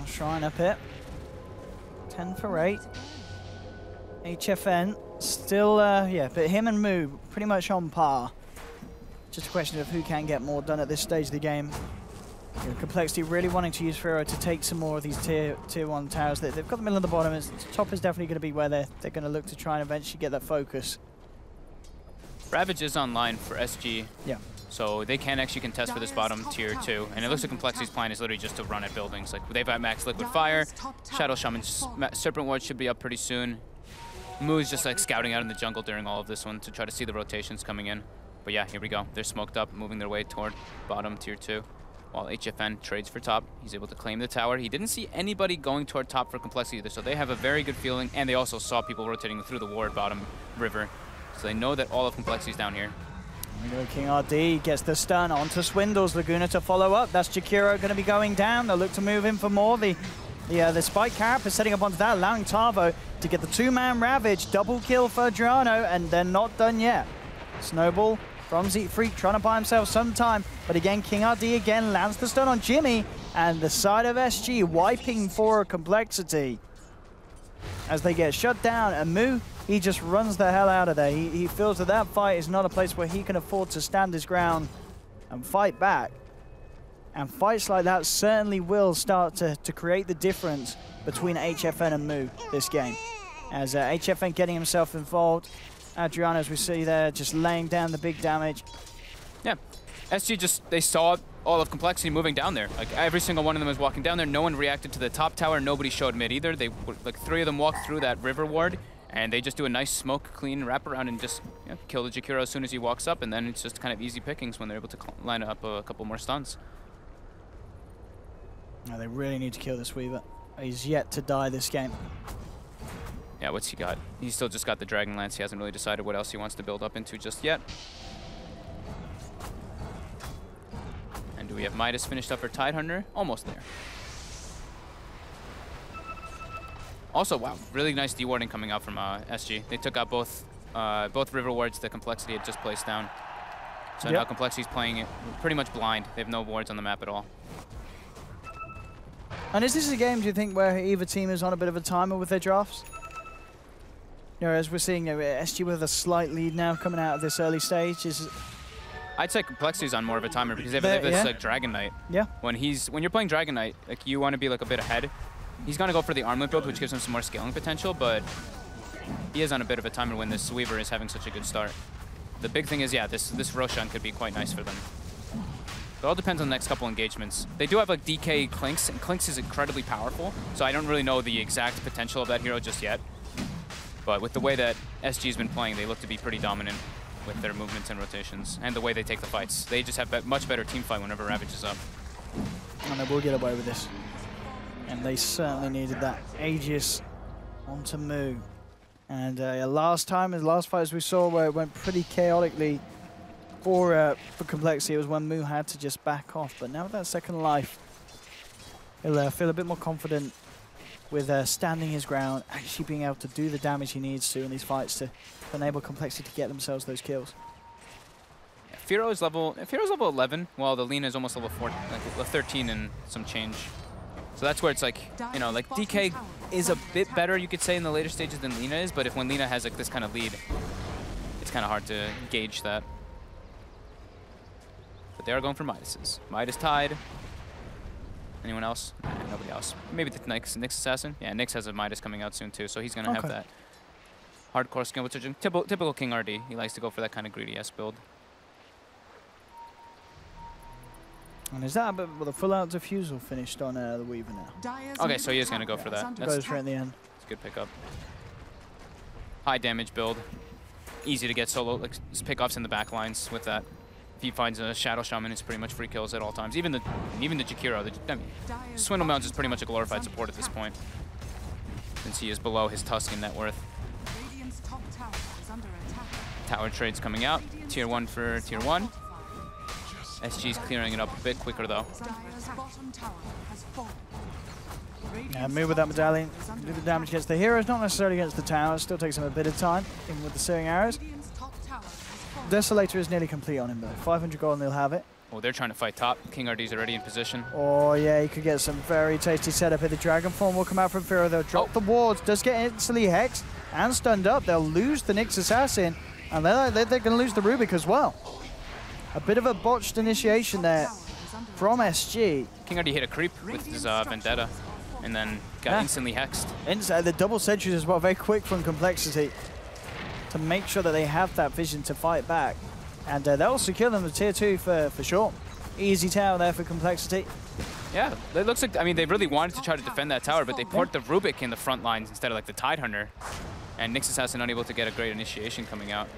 Shrine up here. 10 for 8. HFN still, yeah, but him and Moo pretty much on par. Just a question of who can get more done at this stage of the game. You know, Complexity really wanting to use Firo to take some more of these tier 1 towers. They've got the middle and the bottom. Top is definitely going to be where they're going to look to try and eventually get that focus.
Ravage is online for SG.
Yeah.
So they can actually contest for this bottom tier 2. And it looks like Complexity's plan is literally just to run at buildings. Like, they've got max liquid fire. Shadow Shaman's Serpent Ward should be up pretty soon. Moo's just like scouting out in the jungle during all of this one to try to see the rotations coming in. But yeah, here we go. They're smoked up, moving their way toward bottom tier 2. While HFN trades for top, he's able to claim the tower. He didn't see anybody going toward top for Complexity either, so they have a very good feeling, and they also saw people rotating through the ward bottom river. So they know that all of Complexity's down here.
We go King RD, gets the stun onto Swindles. Laguna to follow up. That's Jakiro going to be going down. They'll look to move in for more. The Spike Carapace setting up onto that, allowing Tavo to get the 2-man Ravage. Double kill for Adriano, and they're not done yet. Snowball from Freak trying to buy himself some time, but again, King RD again lands the stun on Jimmy, and the side of SG wiping for Complexity as they get shut down, and Moo, he just runs the hell out of there. He feels that that fight is not a place where he can afford to stand his ground and fight back. And fights like that certainly will start to create the difference between HFN and Moo this game. As HFN getting himself involved, Adriano, as we see there, just laying down the big damage.
Yeah, SG they saw all of Complexity moving down there. Like, every single one of them was walking down there. No one reacted to the top tower. Nobody showed mid either. They, like, 3 of them walked through that river ward, and they just do a nice smoke, clean wraparound and just kill the Jakiro as soon as he walks up, and then it's just kind of easy pickings when they're able to line up a couple more stuns.
No, they really need to kill this Weaver. He's yet to die this game.
Yeah, what's he got? He's still just got the Dragon Lance. He hasn't really decided what else he wants to build up into just yet. And do we have Midas finished up for Tidehunter? Almost there. Also, wow, really nice dewarding coming out from SG. They took out both river wards that Complexity had just placed down. So now Complexity's playing it pretty much blind. They have no wards on the map at all.
And is this a game, do you think, where either team is on a bit of a timer with their drafts? You know, as we're seeing, SG with a slight lead now coming out of this early stage.
I'd say Complexity's on more of a timer because they have this like Dragon Knight.
Yeah.
When you're playing Dragon Knight, like, you want to be like a bit ahead. He's gonna go for the armlet build, which gives him some more scaling potential, but he is on a bit of a timer when this Weaver is having such a good start. The big thing is, yeah, this Roshan could be quite nice for them. It all depends on the next couple engagements. They do have like DK Clinks, and Clinks is incredibly powerful, so I don't really know the exact potential of that hero just yet. But with the way that SG's been playing, they look to be pretty dominant with their movements and rotations, and the way they take the fights. They just have much better team fight whenever Ravage is up.
And they will get away with this. And they certainly needed that. Aegis onto Moo. And last fight, as we saw, where it went pretty chaotically for Complexity, it was when Moo had to just back off. But now with that second life, he'll feel a bit more confident with standing his ground, actually being able to do the damage he needs to in these fights to enable Complexity to get themselves those kills.
Yeah, Firo's level 11, while the Lina is almost level 14, like 13 and some change. So that's where it's like, you know, like DK is a bit better, you could say, in the later stages than Lina is, but when Lina has like this kind of lead, it's kind of hard to gauge that. But they are going for Midas's. Midas tied. Anyone else? Nah, nobody else. Maybe the Nyx Assassin? Yeah, Nyx has a Midas coming out soon too, so he's going to have that hardcore skill, which is typical King RD. He likes to go for that kind of greedy-ass build.
And is that with a full-out diffusal finished on the Weaver now?
Okay, so he is going to go for that.
Goes for it in the end.
It's a good pickup. High damage build. Easy to get solo, like pickoffs in the back lines with that. If he finds a Shadow Shaman, it's pretty much free kills at all times. Even the Jakiro, Swindle Mounts is pretty much a glorified support at this point, since he is below his Tuscan net worth. Tower trades coming out. Tier 1 for Tier 1. SG's clearing it up a bit quicker though.
Yeah, move with that medallion. Do the damage against the heroes, not necessarily against the towers. Still takes him a bit of time, even with the searing arrows. Desolator is nearly complete on him though. 500 gold and he'll have it.
Oh, they're trying to fight top. King RD's already in position.
Oh, yeah, you could get some very tasty setup here. The Dragon Form will come out from Firo. They'll drop the wards. Does get instantly hexed and stunned up. They'll lose the Nyx Assassin, and they're going to lose the Rubik as well. A bit of a botched initiation there from SG.
King RD hit a creep with his Vendetta, and then got instantly hexed.
The double sentries as well, very quick from Complexity to make sure that they have that vision to fight back. And that'll secure them the tier 2 for sure. Easy tower there for Complexity.
Yeah, it looks like, I mean, they really wanted to try to defend that tower, but they port the Rubik in the front lines instead of like the Tidehunter. And Nyx Assassin unable to get a great initiation coming out.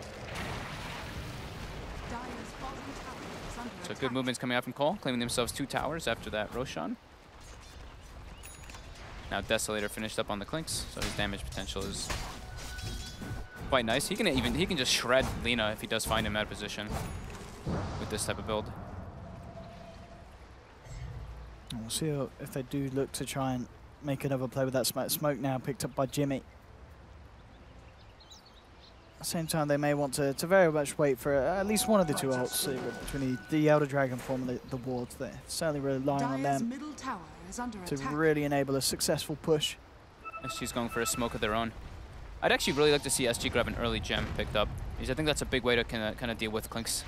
So good movements coming out from Cole, claiming themselves 2 towers after that Roshan. Now Desolator finished up on the Clinks, so his damage potential is quite nice. He can just shred Lina if he does find him out of position with this type of build.
We'll see if they do look to try and make another play with that smoke now picked up by Jimmy. At the same time, they may want to very much wait for at least one of the 2 ults between the Elder Dragon Form and the wards there. Certainly relying on them to really enable a successful push.
SG's going for a smoke of their own. I'd actually really like to see SG grab an early gem picked up, because I think that's a big way to kind of deal with Clinks.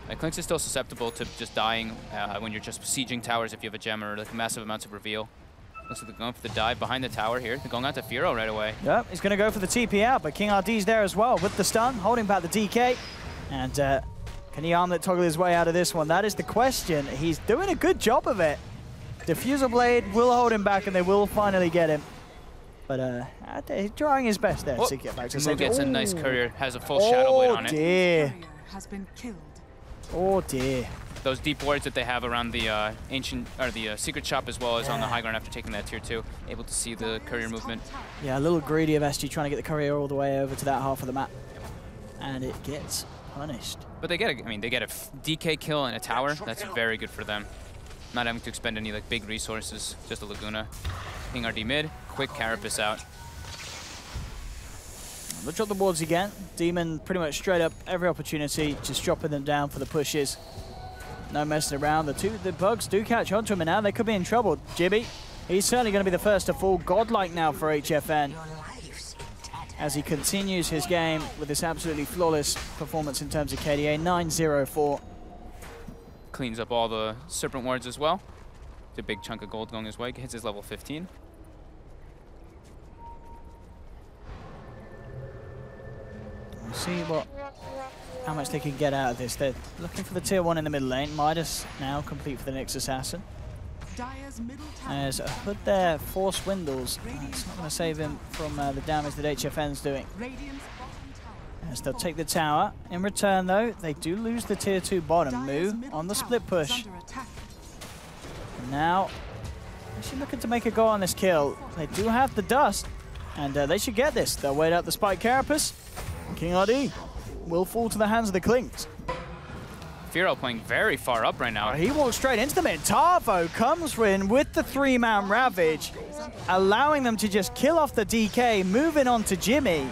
Like, Clinks is still susceptible to just dying when you're just sieging towers if you have a gem or like massive amounts of reveal. Looks like they're going for the dive behind the tower here. They're going out to Firo right away. Yep,
he's going to go for the TP out, but King RD's there as well with the stun, holding back the DK. And can he armlet toggle his way out of this one? That is the question. He's doing a good job of it. Diffusal Blade will hold him back, and they will finally get him. But he's trying his best there to get back to safety.
Gets a nice courier, has a full Shadow Blade on it.
Oh dear.
Has been killed.
Oh dear.
Those deep wards that they have around the ancient or the secret shop as well as on the high ground after taking that tier 2, able to see the courier movement.
Yeah, a little greedy of SG trying to get the courier all the way over to that half of the map, and it gets punished.
But they get they get a DK kill and a tower. That's very good for them. Not having to expend any like big resources, just a Laguna. King RD mid, quick Carapace out.
They'll drop the boards again. Demon pretty much straight up every opportunity, just dropping them down for the pushes. No messing around. The bugs do catch onto him, and now they could be in trouble. Jibby, he's certainly going to be the first to fall. Godlike now for HFN as he continues his game with this absolutely flawless performance in terms of KDA, 9-0-4.
Cleans up all the Serpent wards as well. It's a big chunk of gold going his way. Hits his level 15.
We'll see how much they can get out of this. They're looking for the tier 1 in the middle lane. Midas now complete for the Nyx Assassin. There's a hood there for Swindles. It's not going to save him from the damage that HFN's doing. As they'll take the tower. In return, though, they do lose the tier 2 bottom. Moo on the split push. And now, actually looking to make a go on this kill. They do have the dust, and they should get this. They'll wait out the Spike Carapace. King RD will fall to the hands of the Clinks.
Firo playing very far up right now.
He walks straight into the mid. Tavo comes in with the 3-man Ravage, allowing them to just kill off the DK, moving on to Jimmy.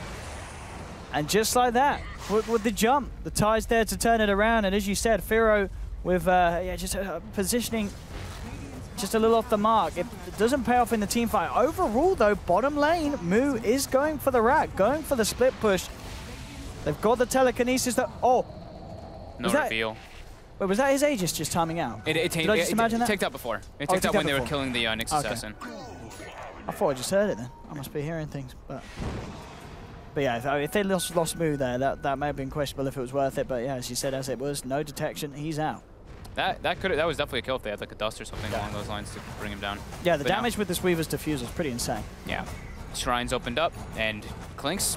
And just like that, with the jump, the Tide's there to turn it around. And as you said, Firo with just positioning just a little off the mark. It doesn't pay off in the team fight. Overall, though, bottom lane, Moo is going for the rack, going for the split push. They've got the telekinesis that... Oh!
No reveal.
Wait, was that his Aegis just timing out? Did I just imagine that?
It ticked out before. It ticked out when they were killing the Nyx Assassin.
I thought I just heard it then. I must be hearing things, but yeah, if they lost Moo there, that may have been questionable if it was worth it. But yeah, as you said, as it was, no detection, he's out.
That was definitely a kill if they had like a dust or something along those lines to bring him down.
Yeah, the damage with this Weaver's Diffusal is pretty insane.
Yeah, Shrines opened up, and Clinks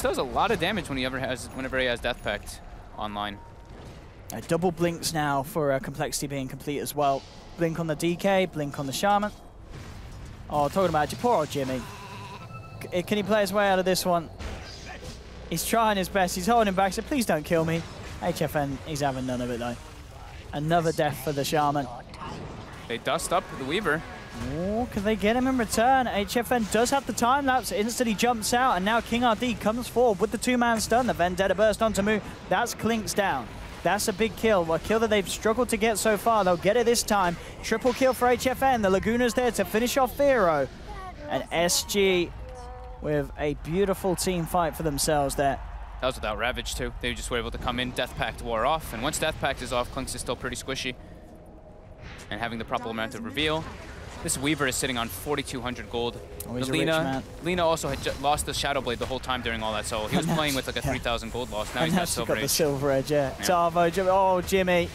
does a lot of damage whenever he has Death Pact online.
Double blinks now for Complexity being complete as well. Blink on the DK, blink on the Shaman. Oh, talking about poor old Jimmy. Can he play his way out of this one? He's trying his best. He's holding back, so please don't kill me. HFN, he's having none of it though. Another death for the Shaman.
They dust up the Weaver.
Oh, can they get him in return? HFN does have the time lapse, instantly jumps out, and now King RD comes forward with the 2-man stun. The Vendetta burst onto Moo. That's Clinks down. That's a big kill. A kill that they've struggled to get so far. They'll get it this time. Triple kill for HFN. The Laguna's there to finish off Firo. And SG with a beautiful team fight for themselves there.
That was without Ravage, too. They just were able to come in, Death Pact wore off, and once Death Pact is off, Clinks is still pretty squishy. And having the proper amount of reveal. This Weaver is sitting on 4,200 gold.
Oh, he's a rich man.
Lina also had lost the Shadow Blade the whole time during all that, so he was playing with like a 3,000 gold loss. Now he's got Silver Edge.
The Silver Edge, yeah. Tavo, oh, Jimmy.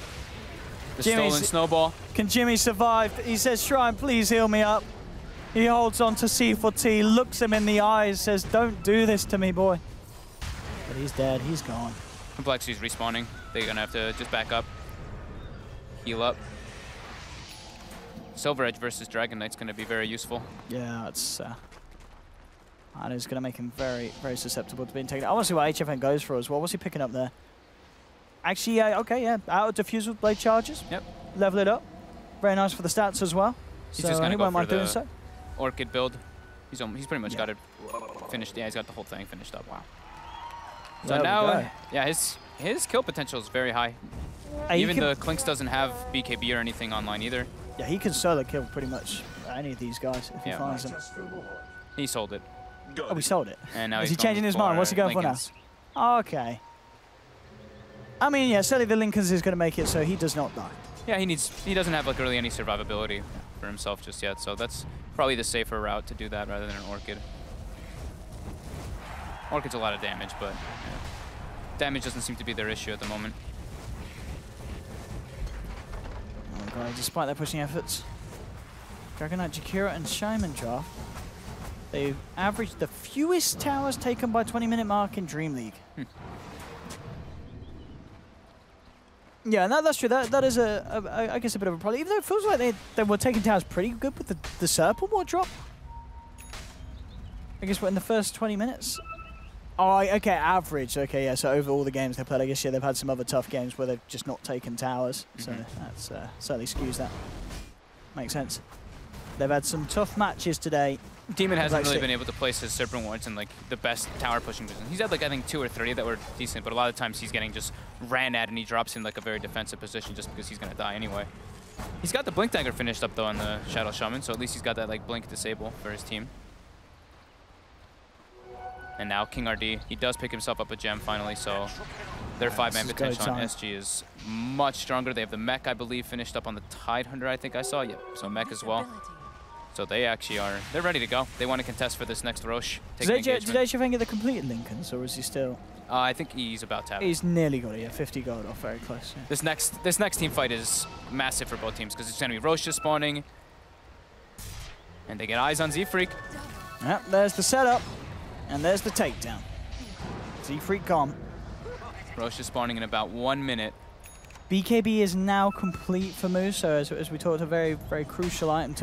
The stolen snowball.
Can Jimmy survive? He says, Shrine, please heal me up. He holds on to C4T, looks him in the eyes, says, don't do this to me, boy. But he's dead, he's gone.
Complexity's respawning. They're gonna have to just back up. Heal up. Silver Edge versus Dragon Knight's gonna be very useful.
Yeah, it's that is gonna make him very, very susceptible to being taken. I want to see what HFN goes for as well. What's he picking up there? Actually, okay, yeah, out of diffuse with blade charges.
Yep.
Level it up. Very nice for the stats as well.
He's just gonna go for the
doing so.
Orchid build. He's pretty much got it finished. Yeah, he's got the whole thing finished up. Wow. So
there
now, yeah, his kill potential is very high. Even the Clinks doesn't have BKB or anything online either.
Yeah, he can solo kill pretty much any of these guys if he finds them.
He sold it.
Oh, we sold it.
And now
is he changing his mind? What's he going
Lincolns.
for now? Okay. I mean, yeah, certainly the Lincolns is going to make it so he does not die.
Yeah, he doesn't have like really any survivability for himself just yet, so that's probably the safer route to do that rather than an Orchid. Orchid's a lot of damage, but damage doesn't seem to be their issue at the moment.
Oh god, despite their pushing efforts, Dragon Knight, Jakira and Shaman Draft, they've averaged the fewest towers taken by 20-minute mark in DreamLeague. Yeah, and that's true. That is, I guess, a bit of a problem. Even though it feels like they were taking towers pretty good with the Serpent Ward drop. I guess, what, in the first 20 minutes? Oh, okay, average. Okay, yeah, so over all the games they played, I guess, yeah, they've had some other tough games where they've just not taken towers. So that's certainly skews that. Makes sense. They've had some tough matches today.
Demon hasn't really been able to place his Serpent Wards in like the best tower pushing position. He's had like I think 2 or 3 that were decent, but a lot of times he's getting just ran at and he drops in like a very defensive position just because he's gonna die anyway. He's got the Blink Dagger finished up though on the Shadow Shaman, so at least he's got that like Blink disable for his team. And now King RD, he does pick himself up a gem finally, so their 5-man potential on SG is much stronger. They have the mech, I believe, finished up on the Tidehunter, I think I saw. Yep, so mech as well. So they actually are, they're ready to go. They want to contest for this next Roche.
Did HFN get the completed Lincolns, or is he still?
I think he's about to have it.
He's nearly got it, yeah, 50 gold off, very close. Yeah.
This next team fight is massive for both teams, because it's going to be Roche spawning. And they get eyes on Z-Freak.
Yep, there's the setup. And there's the takedown. Z-Freak gone.
Roche is spawning in about 1 minute.
BKB is now complete for Moose, so as we talked, a very, very crucial item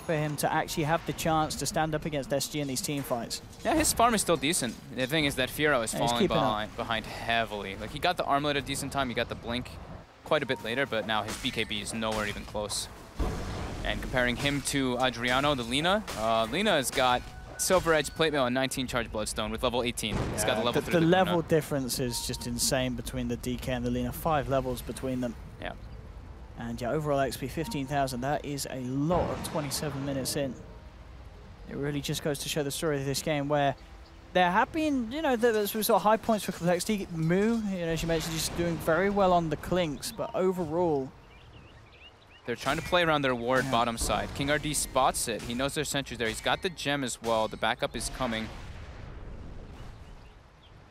for him to actually have the chance to stand up against SG in these team fights.
Yeah, his farm is still decent. The thing is that Firo is falling behind heavily. Like, he got the armlet at a decent time, he got the blink quite a bit later, but now his BKB is nowhere even close. And comparing him to Adriano, the Lina, Lina has got Silver Edge, Plate Mail, and 19 charge Bloodstone with level 18. He's got the level 3.
The level difference is just insane between the DK and the Lina. 5 levels between them.
Yeah.
And yeah, overall XP 15,000. That is a lot of 27 minutes in. It really just goes to show the story of this game where there have been, you know, there's sort of high points for complexity. Moo, you know, as you mentioned, just doing very well on the Clinks, but overall,
they're trying to play around their ward bottom side. King RD spots it. He knows there's sentries there. He's got the gem as well. The backup is coming.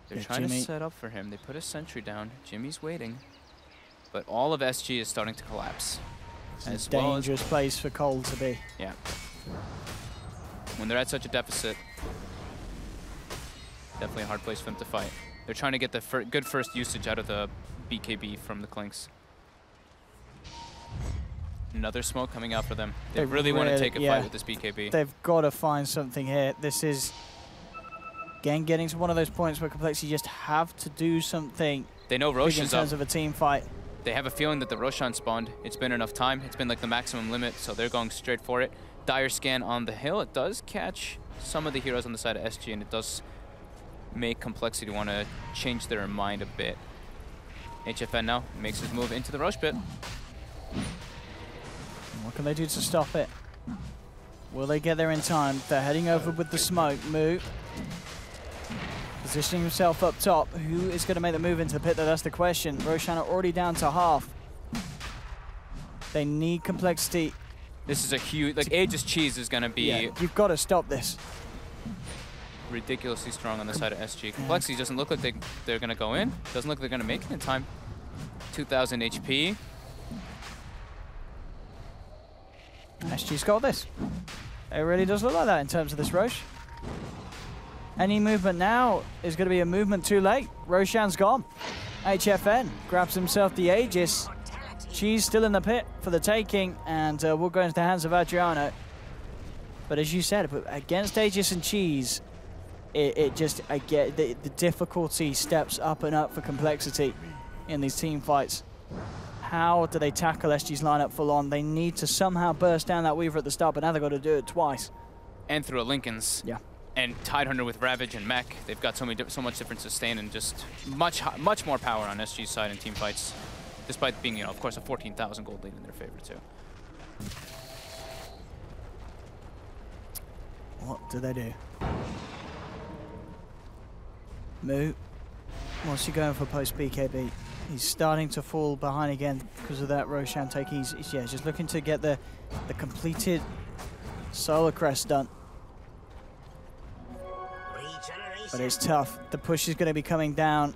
They're trying to set up for him. They put a sentry down. Jimmy's waiting. But all of SG is starting to collapse.
It's a dangerous place for Cole to be.
Yeah. When they're at such a deficit, definitely a hard place for them to fight. They're trying to get the good first usage out of the BKB from the Clinks. Another smoke coming out for them. They really want to take a fight with this BKB.
They've got to find something here. This is, again, getting to one of those points where Complexity just have to do something.
They know Roche is up.
In terms of a team fight.
They have a feeling that the Roshan spawned. It's been enough time. It's been like the maximum limit, so they're going straight for it. Dire Scan on the hill. It does catch some of the heroes on the side of SG, and it does make Complexity want to change their mind a bit. HFN now makes his move into the Roche pit.
What can they do to stop it? Will they get there in time? They're heading over with the smoke. Mu positioning himself up top. Who is going to make the move into the pit, though? That's the question. Roshan are already down to half. They need complexity.
This is a huge, like, Aegis Cheese is going to be...
Yeah, you've got to stop this.
Ridiculously strong on the side of SG. Complexity doesn't look like they're going to go in. Doesn't look like they're going to make it in time. 2,000 HP.
SG's got this. It really does look like that in terms of this Roche. Any movement now is going to be a movement too late. Roshan's gone. HFN grabs himself the Aegis. Cheese still in the pit for the taking, and will go into the hands of Adriano. But as you said, against Aegis and Cheese, it just, I get the difficulty steps up and up for complexity in these team fights. How do they tackle SG's lineup full on? They need to somehow burst down that Weaver at the start, but now they've got to do it twice.
And through a Lincoln's.
Yeah.
And Tidehunter with Ravage and Mech. They've got so much different sustain and just much more power on SG's side in team fights. Despite being, you know, of course, a 14,000 gold lead in their favor, too.
What do they do? Mu, what's he going for post BKB? He's starting to fall behind again because of that Roshan take. He's just looking to get the completed Solar Crest done. But it's tough. The push is going to be coming down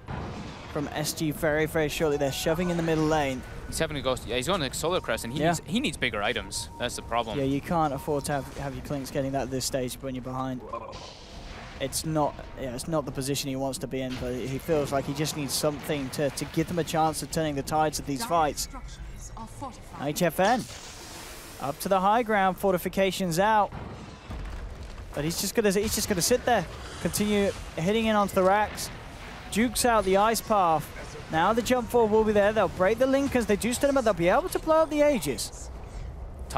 from SG very, very shortly. They're shoving in the middle lane.
He's having to go. Yeah, he's going to Solar Crest, and he needs bigger items. That's the problem.
Yeah, you can't afford to have your Clinks getting that at this stage when you're behind. It's not the position he wants to be in, but he feels like he just needs something to give them a chance of turning the tides of these fights. HFN up to the high ground, fortifications out, but he's just gonna sit there, continue hitting in onto the racks, jukes out the ice path. Now the jump forward will be there. They'll break the Linkers. They do stand him, but they'll be able to blow up the Aegis.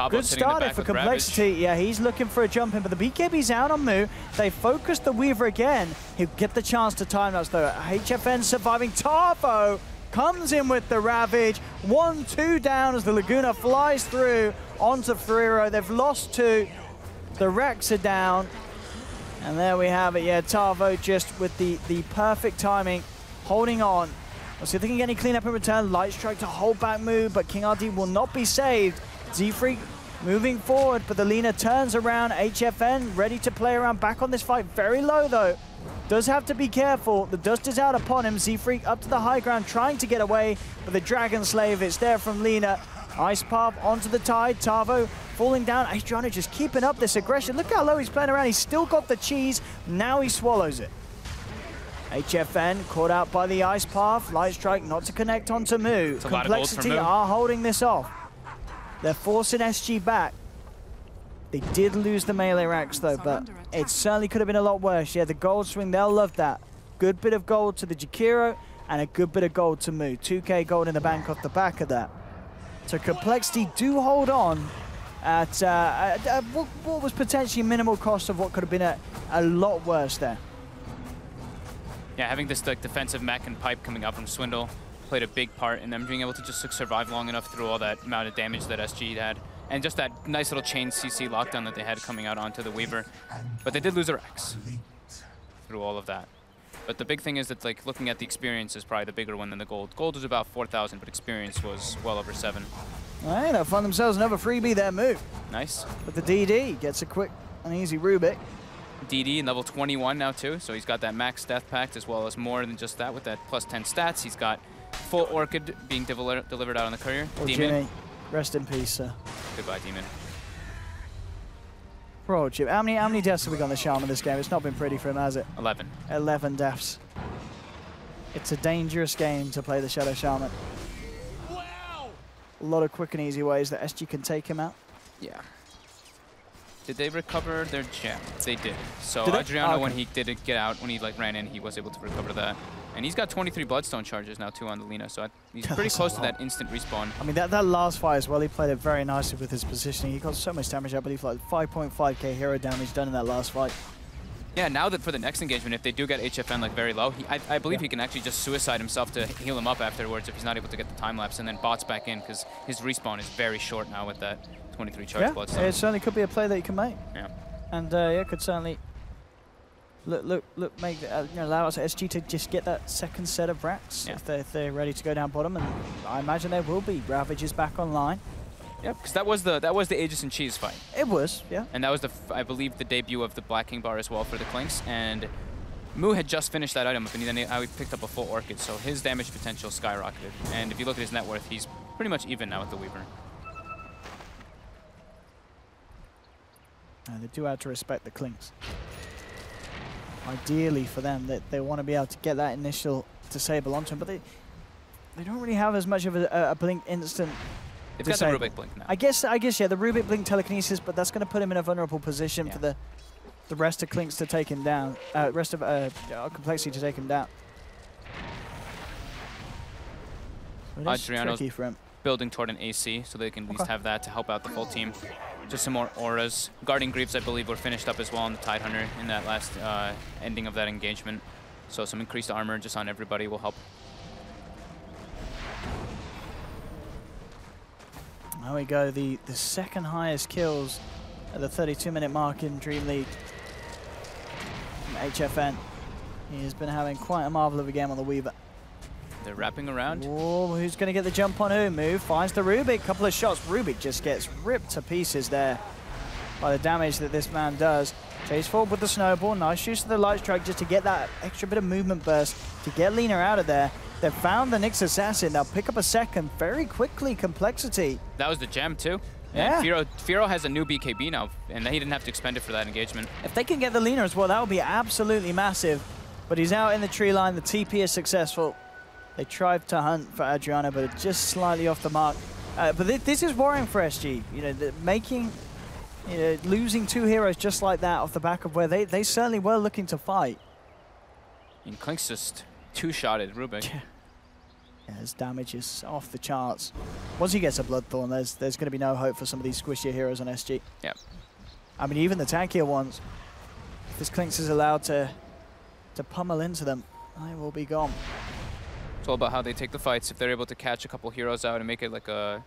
Good starter for complexity. Yeah, he's looking for a jump in, but the BKB's out on Mu. They focus the Weaver again. He'll get the chance to time us though. HFN surviving. Tavo comes in with the Ravage. 1-2 down as the Laguna flies through onto Ferrero. They've lost 2. The Rex are down. And there we have it. Yeah, Tavo just with the perfect timing, holding on. Let's see if they can get any cleanup in return. Light Strike to hold back Mu, but King RD will not be saved. Z-Freak moving forward, but the Lina turns around. HFN ready to play around back on this fight. Very low though. Does have to be careful. The dust is out upon him. Z-Freak up to the high ground trying to get away, but the Dragon Slave, it's there from Lina. Ice Path onto the Tide. Tavo falling down. Adriano just keeping up this aggression. Look how low he's playing around. He's still got the cheese. Now he swallows it. HFN caught out by the Ice Path. Light Strike not to connect onto Mu. Complexity are holding this off. They're forcing SG back. They did lose the melee racks though, but it certainly could have been a lot worse. Yeah, the gold swing, they'll love that. Good bit of gold to the Jakiro and a good bit of gold to Mu. 2k gold in the bank off the back of that. So Complexity do hold on at what was potentially minimal cost of what could have been a lot worse there.
Yeah, having this like defensive mech and pipe coming out from Swindle played a big part in them being able to just survive long enough through all that amount of damage that SG had. And just that nice little chain CC lockdown that they had coming out onto the Weaver. But they did lose a Rex through all of that. But the big thing is that like looking at the experience is probably the bigger one than the gold. Gold was about 4,000, but experience was well over 7.
All right, they'll find themselves another freebie there, Mu.
Nice.
But the DD gets a quick and easy Rubik.
DD in level 21 now too, so he's got that max death pact as well as more than just that with that plus 10 stats. He's got full Orchid being delivered out on the courier.
Oh,
Demon.
Jimmy, rest in peace, sir.
Goodbye, Demon.
Bro, Jim, how many deaths have we got on the Shaman this game? It's not been pretty for him, has it?
11.
11 deaths. It's a dangerous game to play the Shadow Shaman. Wow! A lot of quick and easy ways that SG can take him out.
Yeah. Did they recover their gem? They did. So
Did
Adriano,
okay.
when he did get out, when he like ran in, he was able to recover that. And he's got 23 Bloodstone charges now too on the Lina, so he's pretty close to that instant respawn.
I mean, that last fight as well, he played it very nicely with his positioning. He got so much damage, I believe, like 5.5k hero damage done in that last fight.
Yeah, now that for the next engagement, if they do get HFN like very low, I believe he can actually just suicide himself to heal him up afterwards if he's not able to get the time lapse, and then bots back in because his respawn is very short now with that 23 charge bloodstone.
It certainly could be a play that you can make.
Yeah.
And yeah, could certainly make allow us SG to just get that second set of racks if they're ready to go down bottom, and I imagine there will be. Ravage is back online.
Yep, because that was the Aegis and Cheese fight.
It was, yeah.
And that was I believe the debut of the Black King bar as well for the Clinks, and Mu had just finished that item up, and then he picked up a full Orchid, so his damage potential skyrocketed. And if you look at his net worth, he's pretty much even now with the Weaver.
They do have to respect the Clinks. Ideally for them, that they want to be able to get that initial disable onto him, but they don't really have as much of a blink instant.
They've got the Rubik blink now.
I guess yeah, the Rubik blink telekinesis, but that's going to put him in a vulnerable position for the rest of Clinks to take him down. Rest of Complexity to take him down.
Adriano's
tricky for him.
Building toward an AC, so they can at least have that to help out the full team. Just some more auras. Guardian Greaves, I believe, were finished up as well on the Tidehunter in that last ending of that engagement. So some increased armor just on everybody will help.
There we go, the second highest kills at the 32-minute mark in DreamLeague from HFN. He has been having quite a marvel of a game on the Weaver.
They're wrapping around.
Oh, who's going to get the jump on who? Move, finds the Rubik. Couple of shots. Rubik just gets ripped to pieces there by the damage that this man does. Chase forward with the snowball. Nice use of the light strike just to get that extra bit of movement burst to get Lina out of there. They've found the Nyx Assassin. They'll pick up a second very quickly. Complexity.
That was the gem too.
Yeah.
And Firo has a new BKB now, and he didn't have to expend it for that engagement.
If they can get the Lina as well, that would be absolutely massive. But he's out in the tree line. The TP is successful. They tried to hunt for Adriano, but just slightly off the mark. But this is worrying for SG. You know, losing two heroes just like that off the back of where they certainly were looking to fight.
And Clink's just two-shotted Rubik.
Yeah, his damage is off the charts. Once he gets a Bloodthorn, there's going to be no hope for some of these squishier heroes on SG.
Yep.
I mean, even the tankier ones, if this Clinks is allowed to pummel into them, they will be gone.
It's all about how they take the fights. If they're able to catch a couple heroes out and make it like a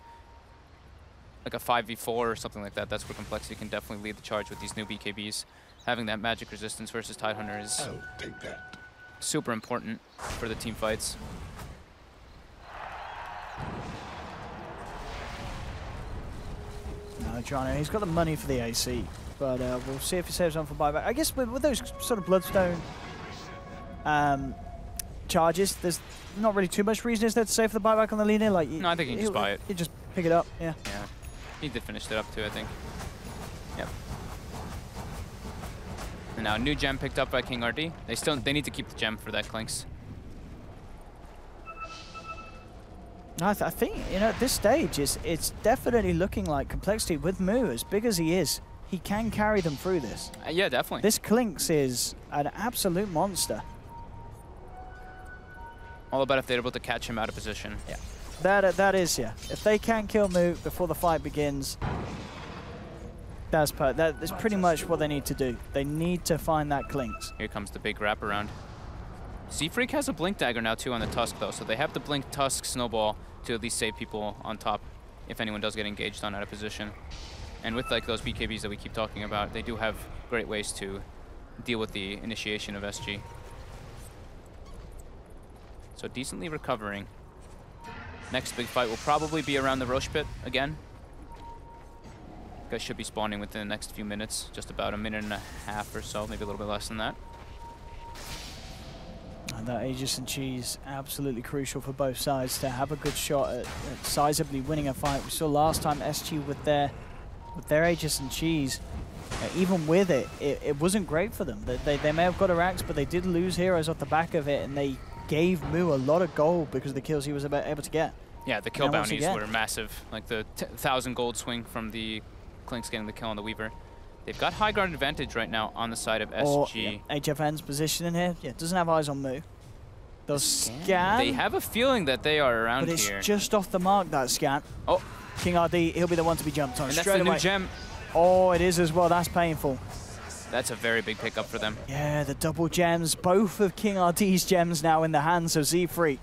5v4 or something like that, that's where Complexity can definitely lead the charge with these new BKBs. Having that magic resistance versus Tidehunter is super important for the team fights.
No, Adriano, he's got the money for the AC, but we'll see if he saves on for buyback. I guess with those sort of Bloodstone charges, there's not really too much reason, is there, to save for the buyback on the Lina? Like,
no, I think he can just buy it.
You just pick it up, yeah.
Yeah, he did finish it up too, I think. Yep. And now a new gem picked up by King RD. They need to keep the gem for that Clinks.
No, I think, you know, at this stage, it's definitely looking like Complexity with Mu, as big as he is, he can carry them through this.
Yeah, definitely.
This Clinks is an absolute monster.
All about if they're able to catch him out of position.
Yeah, that is, yeah. If they can kill Mu before the fight begins, that's pretty much what they need to do. They need to find that Clinks.
Here comes the big wraparound. Z-Freak has a Blink Dagger now too on the Tusk though, so they have the Blink Tusk Snowball to at least save people on top if anyone does get engaged on out of position. And with like those BKBs that we keep talking about, they do have great ways to deal with the initiation of SG. So decently recovering. Next big fight will probably be around the Roche Pit again. Guys should be spawning within the next few minutes, just about a minute and a half or so, maybe a little bit less than that.
And that Aegis and Cheese, absolutely crucial for both sides to have a good shot at sizably winning a fight. We saw last time SG with their Aegis and Cheese, even with it wasn't great for them. They may have got a Rax, but they did lose heroes off the back of it, and they gave Mu a lot of gold because of the kills he was able to get.
Yeah, the kill bounties were massive, like the 1,000 gold swing from the Clinks getting the kill on the Weaver. They've got high ground advantage right now on the side of SG.
Yeah, HFN's positioning here. Yeah, doesn't have eyes on Mu. They'll scan.
They have a feeling that they are around
here. But
here.
it's just off the mark, that scan.
Oh.
King RD, he'll be the one to be jumped on
and
straight
that's the
away.
new gem.
Oh, it is as well. That's painful.
That's a very big pickup for them.
Yeah, the double gems, both of King RD's gems now in the hands of Z-Freak.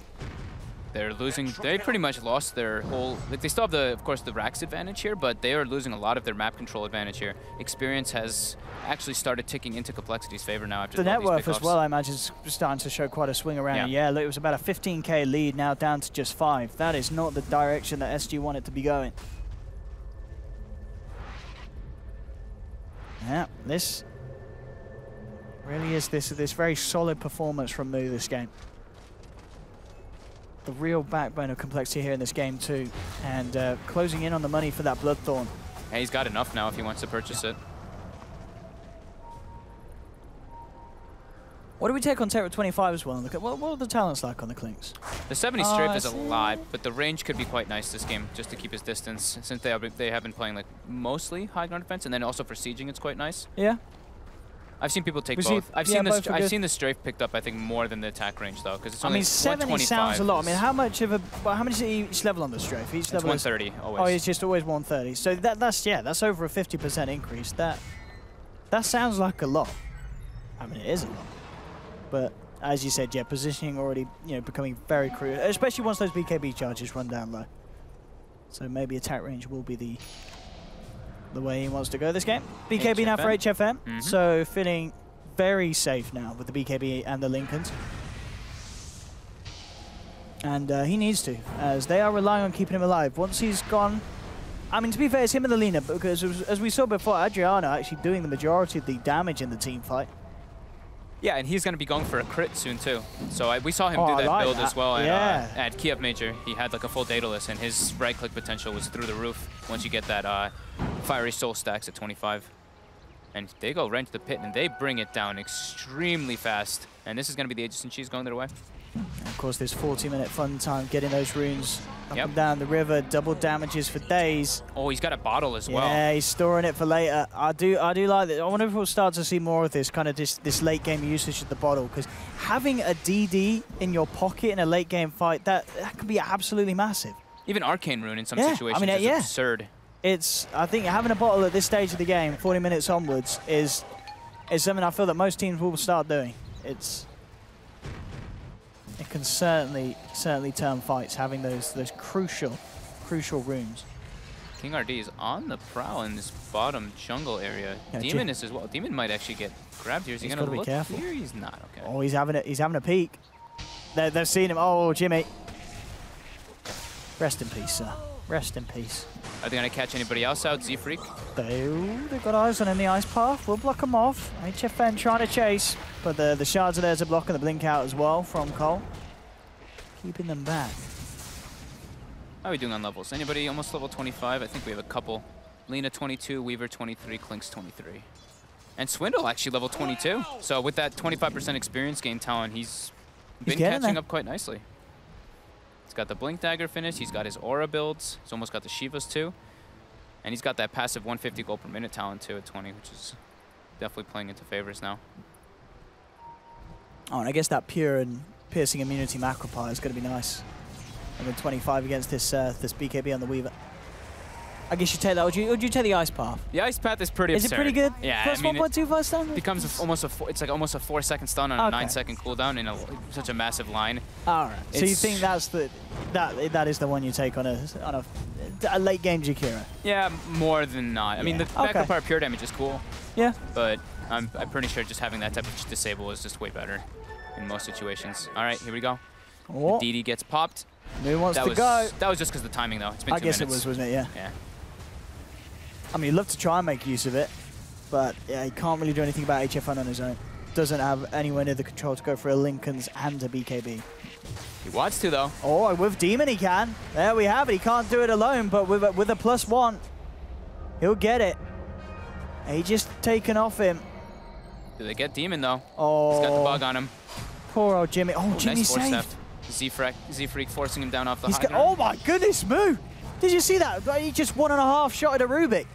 They're losing, they pretty much lost their whole, like they still have of course the Rax advantage here, but they are losing a lot of their map control advantage here. Experience has actually started ticking into Complexity's favor now after
the net worth
these
as well, I imagine, is starting to show quite a swing around. Yeah, look, it was about a 15k lead, now down to just 5. That is not the direction that SG wanted to be going. Yeah, this really is this very solid performance from Moo this game. The real backbone of Complexity here in this game too, and closing in on the money for that Bloodthorn.
Yeah, he's got enough now if he wants to purchase it.
What do we take on Terra 25 as well? Look at what are the talents like on the Clinks?
The 70 strafe is a lot, but the range could be quite nice this game, just to keep his distance, since they have been playing like mostly high ground defense, and then also for sieging it's quite nice.
Yeah.
I've seen people take both. I've seen the strafe picked up, I think, more than the attack range though, because it's only
70 sounds a lot. I mean, how much is each level on the strafe? Each level
130 always.
Oh, it's just always 130. So that's over a 50% increase. That sounds like a lot. I mean, it is a lot. But as you said, yeah, positioning already, becoming very crucial, especially once those BKB charges run down low. So maybe attack range will be the way he wants to go this game. BKB now for HFM, so feeling very safe now with the BKB and the Lincolns. And he needs to, as they are relying on keeping him alive. Once he's gone, I mean, to be fair, it's him and the Lina, because as we saw before, Adriano actually doing the majority of the damage in the team fight.
Yeah, and he's going to be going for a crit soon too. So we saw him do that build as well at Kiev Major. He had like a full Daedalus, and his right-click potential was through the roof once you get that Fiery Soul stacks at 25. And they go right into the pit, and they bring it down extremely fast. And this is going to be the Aegis and Cheese going their way.
And of course, this 40-minute fun time getting those runes up and down the river, double damages for days.
Oh, he's got a bottle as well.
Yeah, he's storing it for later. I do like that. I wonder if we'll start to see more of this kind of this late game usage of the bottle, because having a DD in your pocket in a late game fight, that could be absolutely massive.
Even Arcane Rune in some situations is absurd.
I think having a bottle at this stage of the game, 40 minutes onwards, is something I feel that most teams will start doing. It can certainly turn fights, having those crucial runes.
King RD is on the prowl in this bottom jungle area. Yeah, Demon is as well. Demon might actually get grabbed here. Is he going to look careful here? He's not. Okay.
Oh, he's having a peek. They've seen him. Oh, Jimmy. Rest in peace, sir. Rest in peace.
Are they going to catch anybody else out? Z-Freak?
They've got eyes on in the ice path. We'll block them off. HFN trying to chase, but the shards are there to block and the blink out as well from Cole. Keeping them back.
How are we doing on levels? Anybody almost level 25? I think we have a couple. Lina 22, Weaver 23, Clinks 23. And Swindle actually level 22. So with that 25% experience gain talent, he's been catching up quite nicely. He's got the Blink Dagger finish, he's got his Aura builds, he's almost got the Shivas too. And he's got that passive 150 gold per minute talent too at 20, which is definitely playing into favors now.
Oh, and I guess that pure and piercing immunity macropire is going to be nice. And then 25 against this BKB on the Weaver. I guess you take that. Would you take the ice path?
The ice path is pretty absurd.
Is it pretty good?
Yeah,
plus 1.25 stun?
It becomes almost a 4-second stun on a 9-second cooldown in such a massive line.
All right. So you think that is the one you take on a late game Jakira? Yeah,
more than not. I mean, the backup power pure damage is cool.
Yeah.
But I'm pretty sure just having that type of disable is just way better in most situations. All right, here we go.
Oh.
The DD gets popped.
Who wants to go?
That was just because of the timing, though. It's been 2 minutes.
I guess it was, wasn't it? Yeah.
Yeah.
I mean, he'd love to try and make use of it, but yeah, he can't really do anything about HFN on his own. Doesn't have anywhere near the control to go for a Lincoln's and a BKB.
He wants to, though.
Oh, with Demon he can. There we have it. He can't do it alone, but with a +1, he'll get it. He just taken off him.
Do they get Demon, though?
Oh.
He's got the bug on him.
Poor old Jimmy. Oh, Jimmy
nice
saved.
Z-Freak forcing him down off the high ground.
Oh my goodness, Moo! Did you see that? He just 1.5 shot at a Rubik.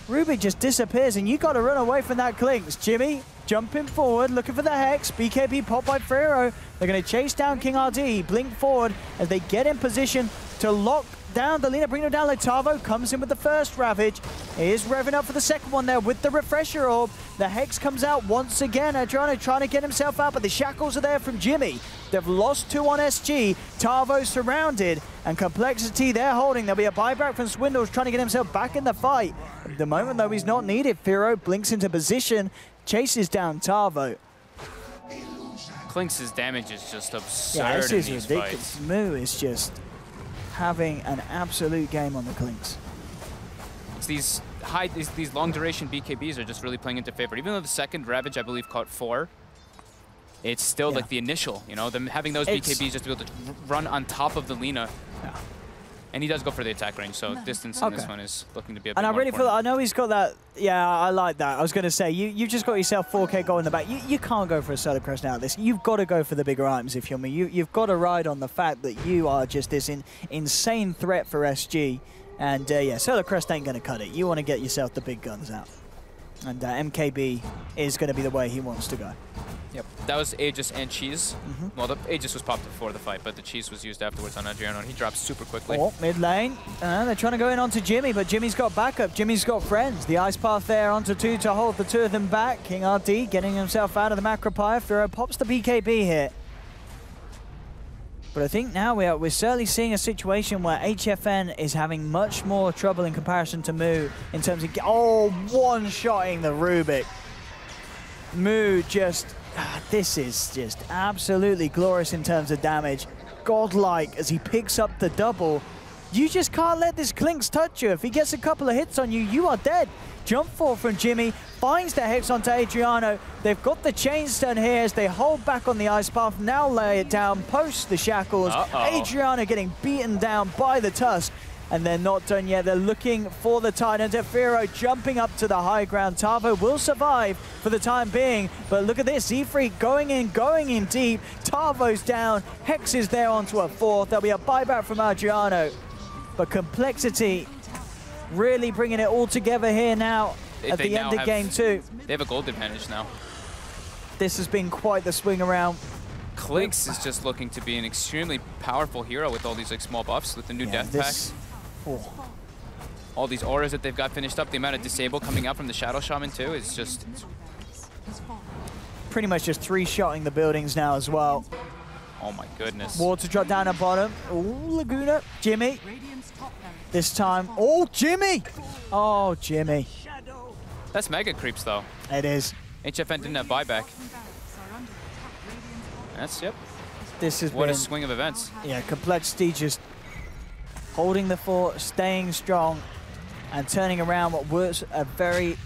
Rubik just disappears, and you got to run away from that Clinks. Jimmy jumping forward, looking for the Hex. BKB popped by Ferrero. They're going to chase down King RD, blink forward as they get in position to lock down the Lina, bring them down. Tavo comes in with the first Ravage. He is revving up for the second one there with the Refresher Orb. The Hex comes out once again. Adriano trying to get himself out, but the Shackles are there from Jimmy. They've lost 2 on SG. Tavo surrounded, and Complexity they're holding. There'll be a buyback from Swindles trying to get himself back in the fight. At the moment, though, he's not needed. Firo blinks into position, chases down Tavo.
Clinks' damage is just absurd.
Yeah, this is
in these
ridiculous.
fights.
Moo is just having an absolute game on the Clinks.
It's these long duration BKBs are just really playing into favor. Even though the second Ravage, I believe, caught 4, it's still like the initial, you know, them having those BKBs just to be able to run on top of the Lina.
Yeah.
And he does go for the attack range, so distance in this one is looking to be a bit
And I
more
really feel,
important.
I know he's got that, yeah, I like that. I was going to say, you just got yourself 4K goal in the back. You can't go for a Solar Crest now. You've got to go for the bigger items if you're me. You've got to ride on the fact that you are just this insane threat for SG. And yeah, Solar Crest ain't going to cut it. You want to get yourself the big guns out. And MKB is going to be the way he wants to go.
Yep, that was Aegis and Cheese. Well, the Aegis was popped before the fight, but the Cheese was used afterwards on Adriano, and he drops super quickly.
Oh, mid lane. They're trying to go in onto Jimmy, but Jimmy's got backup. Jimmy's got friends. The Ice Path there onto 2 to hold the 2 of them back. King RD getting himself out of the Macropire. Firo pops the BKB here. But I think now we're certainly seeing a situation where HFN is having much more trouble in comparison to Moo in terms of... Oh, one-shotting the Rubik. Moo just... This is just absolutely glorious in terms of damage. Godlike as he picks up the double. You just can't let this Clinks touch you. If he gets a couple of hits on you, you are dead. Jump forward from Jimmy, finds the Hex onto Adriano. They've got the Chainstone here as they hold back on the Ice Path, now lay it down, post the Shackles. Adriano getting beaten down by the Tusk. And they're not done yet. They're looking for the Titan. Firo jumping up to the high ground. Tavo will survive for the time being. But look at this. Z-Freak going in deep. Tavo's down. Hex is there onto a 4th. There'll be a buyback from Adriano. But Complexity really bringing it all together here now at the end of game 2.
They have a gold advantage now.
This has been quite the swing around.
Clinks is just looking to be an extremely powerful hero with all these like small buffs with the new death pack. All these auras that they've got finished up, the amount of disable coming out from the Shadow Shaman too is just...
Pretty much just 3-shotting the buildings now as well.
Oh my goodness.
Water drop down at bottom. Ooh, Laguna. Jimmy. This time. Oh, Jimmy! Oh, Jimmy.
That's mega creeps though.
It is.
HFN didn't have buyback. That's, yep.
This has
What
been...
a swing of events.
Yeah, Complexity just holding the fort, staying strong, and turning around what was a very,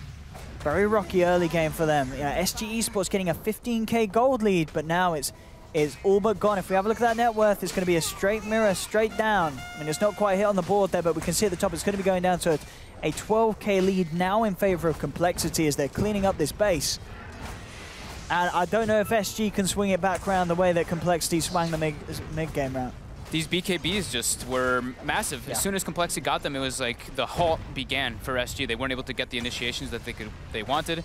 very rocky early game for them. Yeah, SG Esports getting a 15K gold lead, but now it's all but gone. If we have a look at that net worth, it's going to be a straight mirror, straight down. I mean, it's not quite hit on the board there, but we can see at the top it's going to be going down to a 12K lead now in favor of Complexity as they're cleaning up this base. And I don't know if SG can swing it back around the way that Complexity swung the mid-game round.
These BKBs just were massive.
Yeah.
As soon as Complexity got them, it was like the halt began for SG. They weren't able to get the initiations that they wanted,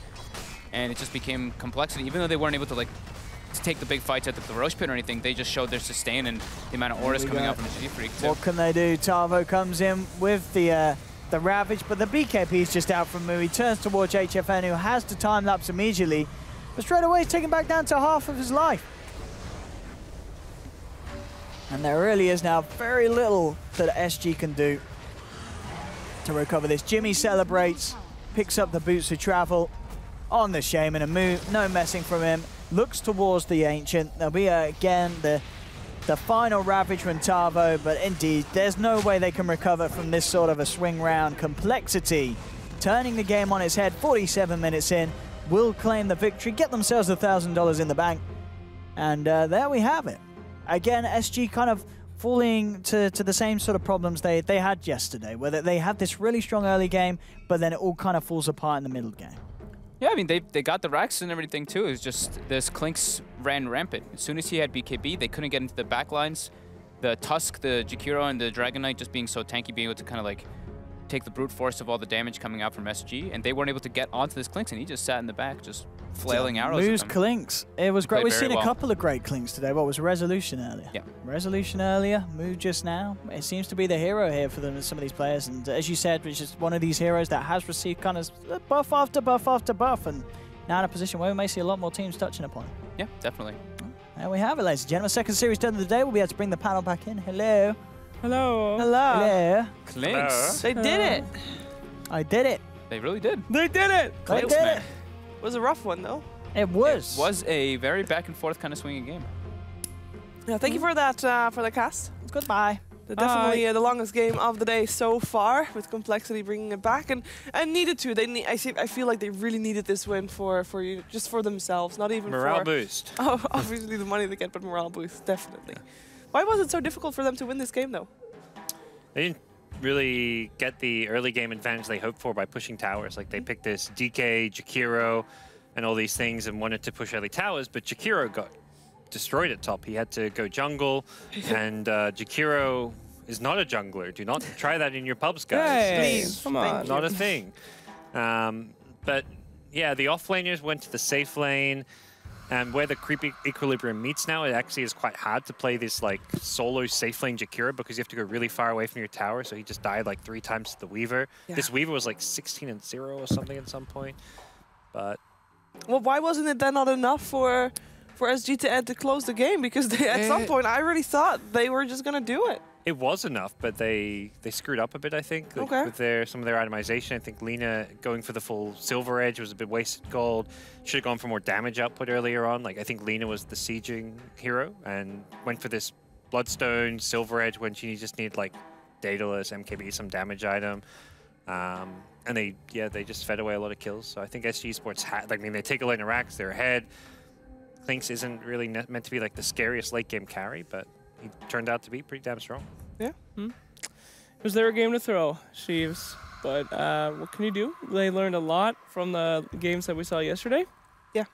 and it just became Complexity. Even though they weren't able to to take the big fights at the Roche Pit or anything, they just showed their sustain and the amount of auras coming out from Z-Freak too.
What can they do? Tavo comes in with the Ravage, but the BKB is just out from Moo. He turns towards HFN, who has to time lapse immediately, but straight away he's taken back down to half of his life. And there really is now very little that SG can do to recover this. Jimmy celebrates, picks up the boots of travel on the Shaman, and Moo, no messing from him, looks towards the Ancient. There'll be, again, the final Ravage from Tavo, but indeed, there's no way they can recover from this sort of a swing round. Complexity, turning the game on its head, 47 minutes in, will claim the victory, get themselves $1,000 in the bank, and there we have it. Again, SG kind of falling to the same sort of problems they had yesterday, where they had this really strong early game, but then it all kind of falls apart in the middle game.
Yeah, I mean, they got the racks and everything too. It was just this Clinks ran rampant. As soon as he had BKB, they couldn't get into the back lines. The Tusk, the Jakiro, and the Dragon Knight just being so tanky, being able to kind of take the brute force of all the damage coming out from SG, and they weren't able to get onto this Clinks, and he just sat in the back, just flailing arrows at
Moves
them.
Clinks. It was great.
Played
We've
very
seen
well.
a couple of great Clinks today. What was Resolution earlier?
Yeah.
Resolution earlier, Move just now. It seems to be the hero here for them, some of these players. And as you said, it's just one of these heroes that has received kind of buff after buff after buff, and now in a position where we may see a lot more teams touching upon it.
Yeah, definitely.
There we have it, ladies and gentlemen. Second series done of the day. We'll be able to bring the panel back in. Hello.
Hello.
Hello.
Hello.
Clinks.
They did it.
I did it.
They really did.
They did it.
I
Clinks,
did
man.
it.
It was a rough one, though.
It was.
It was a very back and forth kind of swinging game.
Yeah, thank you for that for the cast.
Goodbye.
Definitely the longest game of the day so far, with Complexity bringing it back, and needed to. I feel like they really needed this win for you, just for themselves, not even
Morale
for
boost.
Oh, obviously the money they get, but morale boost definitely. Why was it so difficult for them to win this game though?
They didn't really get the early game advantage they hoped for by pushing towers. Like they picked this DK, Jakiro, and all these things and wanted to push early towers, but Jakiro got destroyed at top. He had to go jungle, and Jakiro is not a jungler. Do not try that in your pubs, guys.
Hey,
Please,
come on.
thank
Not a thing. But yeah, the offlaners went to the safe lane, and where the creepy equilibrium meets now, it actually is quite hard to play this like solo safe lane Jakiro because you have to go really far away from your tower. So he just died like 3 times to the Weaver.
Yeah.
This Weaver was like 16-0 or something at some point. But
Well, why wasn't it then not enough for SG to close the game? Because at some point I really thought they were just gonna do it.
it was enough, but they screwed up a bit, I think, like,
Okay.
with some of their itemization. I think Lina going for the full Silver Edge was a bit wasted gold. Should have gone for more damage output earlier on. Like I think Lina was the sieging hero and went for this Bloodstone, Silver Edge when she just needed like Daedalus, MKB, some damage item. And they just fed away a lot of kills. So I think SG Sports had, I mean, they take a lane of racks, they're ahead. Clinks isn't really meant to be like the scariest late game carry, but he turned out to be pretty damn strong.
Yeah.
It was their game to throw, Sheaves. But what can you do? They learned a lot from the games that we saw yesterday.
Yeah.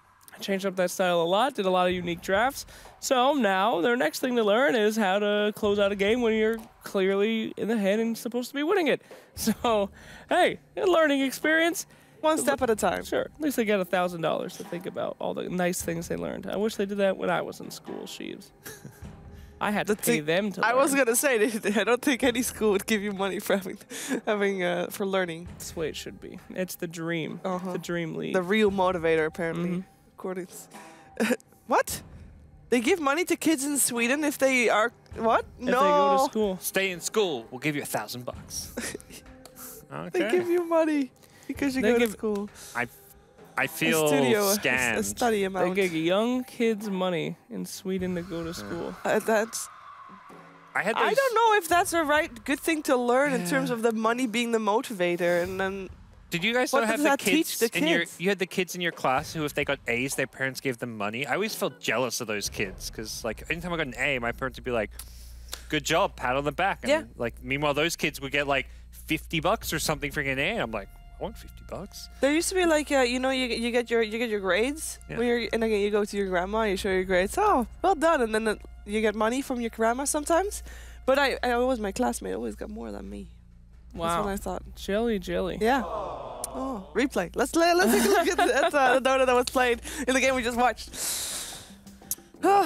Changed up that style a lot, did a lot of unique drafts. So now their next thing to learn is how to close out a game when you're clearly in the head and supposed to be winning it. So, hey, a learning experience.
One step at a time.
Sure, at least they got $1,000 to think about all the nice things they learned. I wish they did that when I was in school, Sheaves. I had to pay them to learn.
I was gonna say I don't think any school would give you money for for learning.
That's the way it should be. It's the dream.
Uh-huh.
The DreamLeague.
The real motivator, apparently. According. What? They give money to kids in Sweden if they are what?
If they go to school.
Stay in school, we'll give you $1,000. Okay.
They give you money because you
They
go to
give-
school.
I feel
a
scammed.
study
They
amount.
give young kids money in Sweden to go to school.
That's.
I had
I
those-
don't know if that's a good thing to learn in terms of the money being the motivator, and then.
Did you guys
What
not have
does
the
that teach
kids
the
in your?
kids?
You had the kids in your class who, if they got A's, their parents gave them money. I always felt jealous of those kids because, like, anytime I got an A, my parents would be like, "Good job, pat on the back." And,
Yeah.
Like, meanwhile, those kids would get like $50 or something for an A. And I'm like, I want $50.
There used to be like you get your grades
Yeah.
when you're, and again you go to your grandma, you show your grades. Oh, well done, and then you get money from your grandma sometimes. But I always, my classmate always got more than me. That's
Wow.
what I thought.
Jelly.
Yeah. Oh, replay. Let's take a look at the Dota that was played in the game we just watched.
Is
All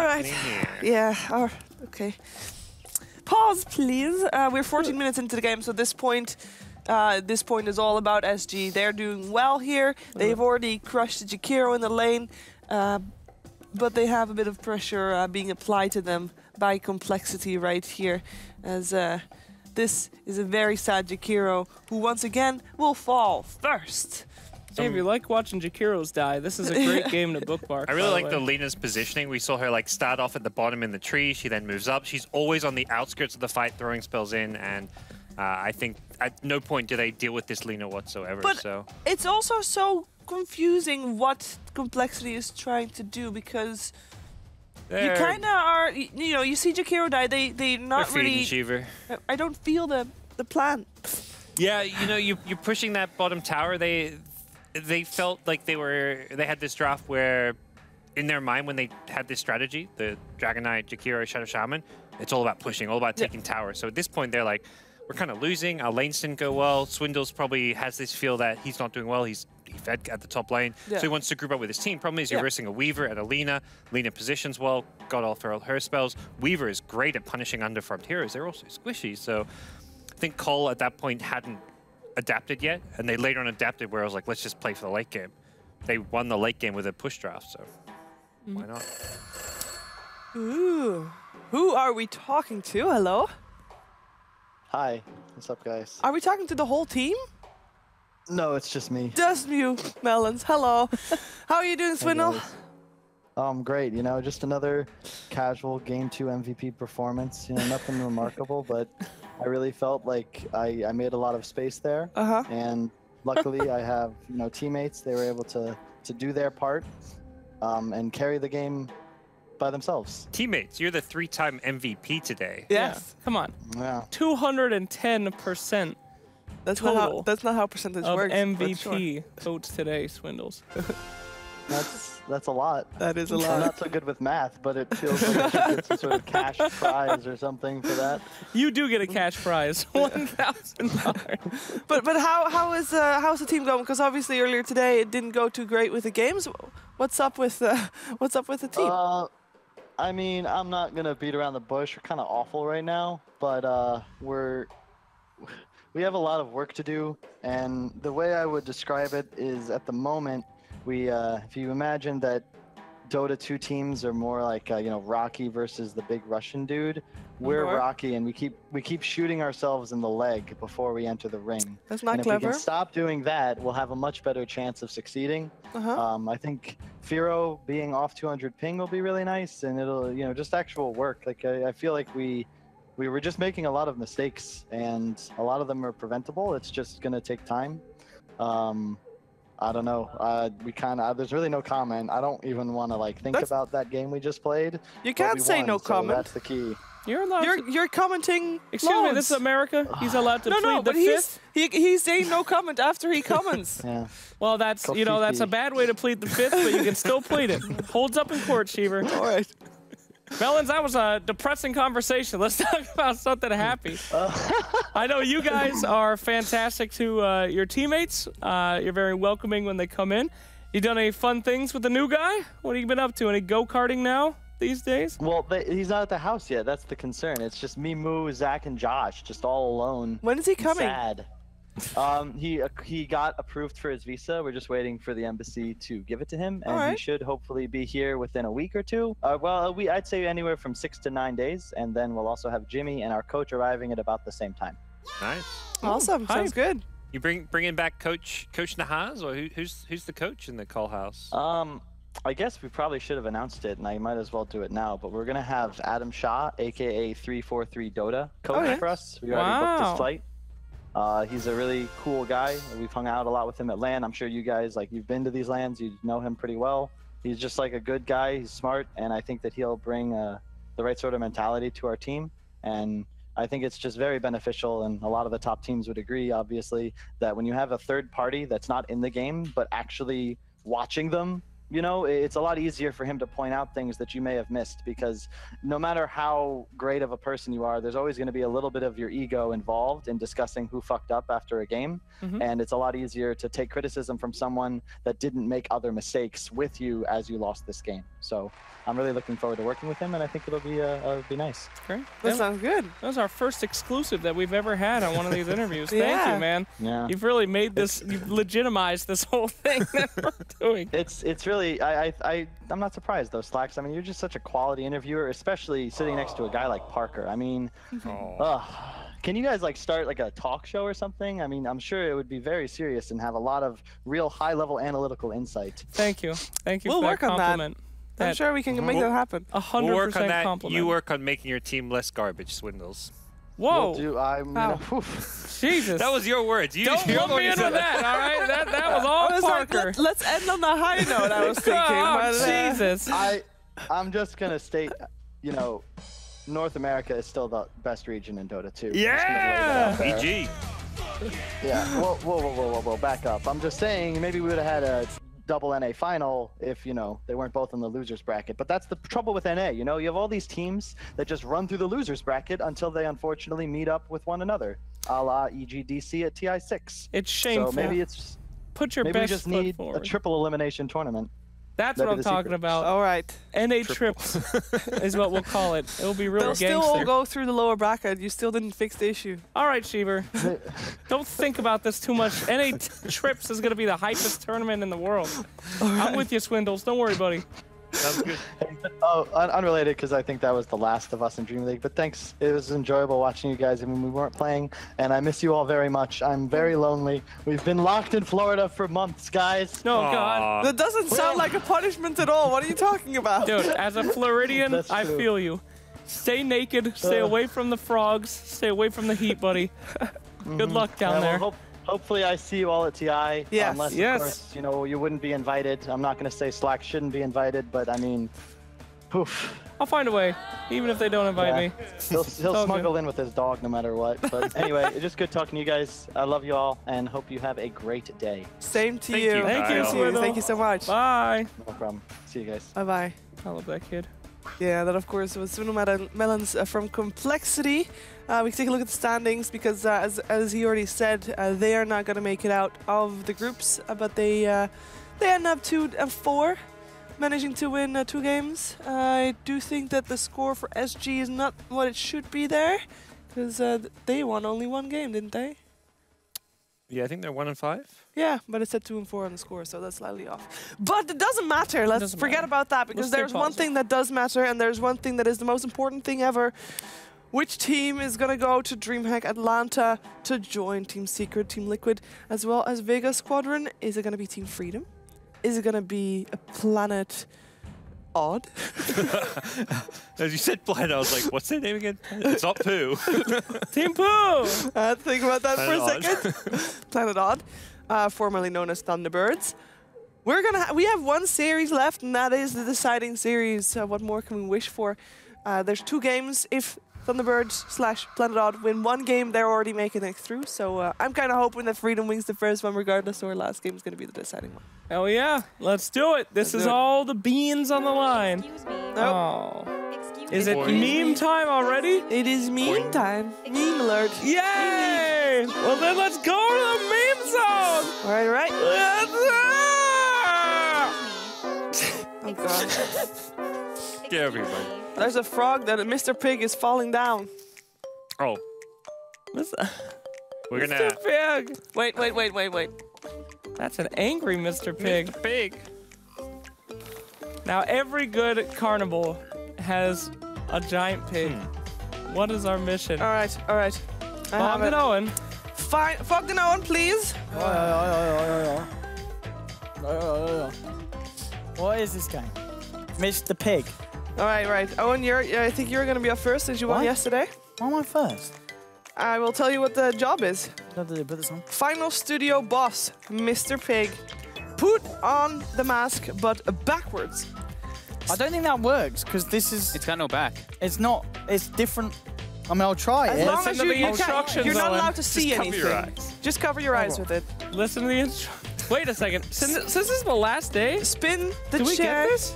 right.
happening here?
Yeah. Okay. Pause, please. We're 14 minutes into the game, so this point is all about SG. They're doing well here. They've already crushed Jakiro in the lane, but they have a bit of pressure being applied to them by Complexity right here, as this is a very sad Jakiro who once again will fall first.
Hey, if you like watching Jakiros die, this is a great game to bookmark.
I really
by
like
the
the
way.
Lina's positioning. We saw her like start off at the bottom in the tree. She then moves up. She's always on the outskirts of the fight, throwing spells in. And I think at no point do they deal with this Lina whatsoever.
But
so
it's also so confusing what Complexity is trying to do, because you kind of are, you see Jakiro die, they're not
feeding
really,
Shiver.
I don't feel the plan.
Yeah, you're pushing that bottom tower. They felt like they had this draft where, in their mind, when they had this strategy, the Dragon Knight, Jakiro, Shadow Shaman, it's all about pushing, all about taking towers. So at this point, they're like, we're kind of losing. Our lanes didn't go well. Swindles probably has this feel that he's not doing well. He fed at the top lane, so he wants to group up with his team. Problem is, you're versing a Weaver and a Lina. Lina positions well, got all her spells. Weaver is great at punishing underfarmed heroes. They're also squishy, so I think Cole at that point hadn't adapted yet, and they later on adapted where I was like, let's just play for the late game. They won the late game with a push draft, so why not?
Ooh. Who are we talking to? Hello?
Hi, what's up, guys?
Are we talking to the whole team?
No, it's just me.
Just you, Melons. Hello. How are you doing, Swindle?
Great. You know, just another casual Game 2 MVP performance. You know, nothing remarkable, but I really felt like I made a lot of space there. And luckily, I have teammates. They were able to do their part and carry the game by themselves.
Teammates, you're the 3-time MVP today.
Yes.
Yeah. Come on.
Yeah.
210%.
That's
total
not how percentage
of
works.
MVP votes today, Swindles.
That's a lot.
That is a
I'm
lot.
not so good with math, but it feels like I should get some sort of cash prize or something for that.
You do get a cash prize, $1,000.
But how's the team going? Because obviously earlier today it didn't go too great with the games. What's up with the team?
I mean, I'm not gonna beat around the bush. We're kind of awful right now, but we have a lot of work to do. And the way I would describe it is, at the moment, if you imagine that Dota 2 teams are more like Rocky versus the big Russian dude, we're Rocky, and we keep shooting ourselves in the leg before we enter the ring.
That's not
and
clever.
If we can stop doing that, we'll have a much better chance of succeeding. I think Firo being off 200 ping will be really nice, and it'll just actual work. Like I feel like we were just making a lot of mistakes, and a lot of them are preventable. It's just gonna take time. I don't know. There's really no comment. I don't even want to think about that game we just played.
You can't say no comment.
That's the key.
You're allowed.
You're commenting.
Excuse me. This is America. He's allowed to plead the fifth.
He's saying no comment after he comments.
Yeah.
Well, that's that's a bad way to plead the fifth, but you can still plead it. Holds up in court, Cheever.
All right.
Melons, that was a depressing conversation. Let's talk about something happy. I know you guys are fantastic to your teammates. You're very welcoming when they come in. You done any fun things with the new guy? What have you been up to? Any go-karting now these days?
Well, he's not at the house yet. That's the concern. It's just me, Moo, Zach, and Josh, just all alone.
When is he coming?
Sad. He got approved for his visa. We're just waiting for the embassy to give it to him, and he should hopefully be here within a week or two. I'd say anywhere from 6 to 9 days, and then we'll also have Jimmy and our coach arriving at about the same time.
Nice.
Awesome. Sounds good.
You bringing back Coach Nahaz, or who's the coach in the call house?
I guess we probably should have announced it, and I might as well do it now. But we're gonna have Adam Shah, aka 343 Dota, coach for us. We already booked his flight. He's a really cool guy. We've hung out a lot with him at LAN. I'm sure you guys, you've been to these LANs, you know him pretty well. He's just a good guy. He's smart, and I think that he'll bring the right sort of mentality to our team. And I think it's just very beneficial, and a lot of the top teams would agree, obviously, that when you have a third party that's not in the game, but actually watching them, it's a lot easier for him to point out things that you may have missed, because no matter how great of a person you are, there's always going to be a little bit of your ego involved in discussing who fucked up after a game. And it's a lot easier to take criticism from someone that didn't make other mistakes with you as you lost this game. So I'm really looking forward to working with him, and I think it'll be nice.
Great.
That sounds good.
That was our first exclusive that we've ever had on one of these interviews. Thank you, man.
Yeah.
You've really made this, you've legitimized this whole thing that we're doing.
It's really, I'm not surprised though, Slacks. I mean, you're just such a quality interviewer, especially sitting next to a guy like Parker. I mean, can you guys start a talk show or something? I mean, I'm sure it would be very serious and have a lot of real high-level analytical insight.
Thank you. Thank you
We'll
for
work
that
on
compliment.
that. I'm sure we can make that happen.
100%
We'll work on that.
compliment.
You work on making your team less garbage, Swindles.
Whoa. Jesus.
That was your words. You
Don't lump me in with that, all right? That was all Parker.
Let's end on a high note, I was thinking.
Jesus.
I'm just going to state, North America is still the best region in Dota 2.
Yeah!
PG.
Yeah. Whoa, back up. I'm just saying maybe we would have had a double NA final if, they weren't both in the losers bracket. But that's the trouble with NA. You have all these teams that just run through the losers bracket until they unfortunately meet up with one another. a la EGDC at TI6.
It's shameful.
So maybe it's
Put your
maybe we
best
just
foot
need
forward.
a triple elimination tournament.
That's
That'd
what
be
I'm
the
talking
secret.
about.
All right.
NA trips is what we'll call it. It'll be real
They'll
gangster.
still all go through the lower bracket. You still didn't fix the issue.
All right, Sheever. Don't think about this too much. NA trips is going to be the hypest tournament in the world. I'm with you, Swindles. Don't worry, buddy.
Sounds good.
Oh, unrelated, because I think that was the last of us in DreamLeague. But thanks. It was enjoyable watching you guys when we weren't playing, and I miss you all very much. I'm very lonely. We've been locked in Florida for months, guys.
No, God.
That doesn't sound like a punishment at all. What are you talking about?
Dude, as a Floridian,
That's
I
true.
feel you. Stay naked. Stay away from the frogs. Stay away from the heat, buddy. Good luck down there.
Well, hopefully I see you all at TI.
Yes.
Unless,
Yes.
of course, you know, you wouldn't be invited. I'm not going to say Slack shouldn't be invited, but I mean, poof.
I'll find a way, even if they don't invite
Yeah.
me.
He'll
all
smuggle in with his dog no matter what. But anyway, it's just good talking to you guys. I love you all and hope you have a great day.
Same to
Thank
you.
you,
Thank you,
Kyle.
Swindle.
Thank you so much.
Bye.
No problem. See you guys.
Bye-bye.
I love that kid.
Yeah, that of course was Swindle Melons from Complexity. We can take a look at the standings because, as he already said, they are not going to make it out of the groups, but they end up 2-4, managing to win 2 games. I do think that the score for SG is not what it should be there, because they won only 1 game, didn't they?
Yeah, I think they're 1-5.
Yeah, but it said 2 and 4 on the score, so that's slightly off. But it doesn't matter. Let's
doesn't
forget
matter.
about that because
stay
there's one
positive.
thing that does matter, and there's one thing that is the most important thing ever. Which team is gonna go to DreamHack Atlanta to join Team Secret, Team Liquid, as well as Vega Squadron? Is it gonna be Team Freedom? Is it gonna be a Planet Odd?
As you said Planet, I was like, what's their name again? It's not Pooh.
Team Pooh!
Think about that for a
Planet
second. Planet Odd, formerly known as Thunderbirds. We have 1 series left, and that is the deciding series. What more can we wish for? There's 2 games. If Thunderbirds/Planet Odd win 1 game, they're already making it through. So I'm kind of hoping that Freedom wins the first one, regardless, or last game is going to be the deciding one.
Hell yeah, let's do it. This is
do it.
all the beans on the line.
Excuse me.
Oh.
Excuse
Is
me.
it meme time already?
It is meme time. Meme alert.
Yay! Well then let's go to the meme zone!
All right, all right.
Let's
Oh, God.
Get over here, buddy.
There's a frog that Mr. Pig is falling down.
Oh,
Mr.
we're gonna.
Pig!
Wait.
That's an angry Mr. Pig.
Pig.
Now every good carnival has a giant pig. What is our mission?
All right. I have
Bob and
it.
Owen.
Fine. Fuck the Owen, please.
What is this game? Mr. Pig.
All right. Owen, I think you're going to be up first since you won
What?
yesterday.
Why am I first?
I will tell you what the job is.
Put this on.
Final studio boss, Mr. Pig. Put on the mask, but backwards.
I don't think that works because this is.
It's got no back.
It's not. It's different. I mean, I'll try
As
it.
long
Listen
as
to the
you can't,
instructions,
you're not
Owen.
allowed to see
cover
anything.
your eyes.
Just cover your eyes with it.
Listen to the instructions. Wait a second. Since this is the last day,
Spin the
do we
chair.
get this?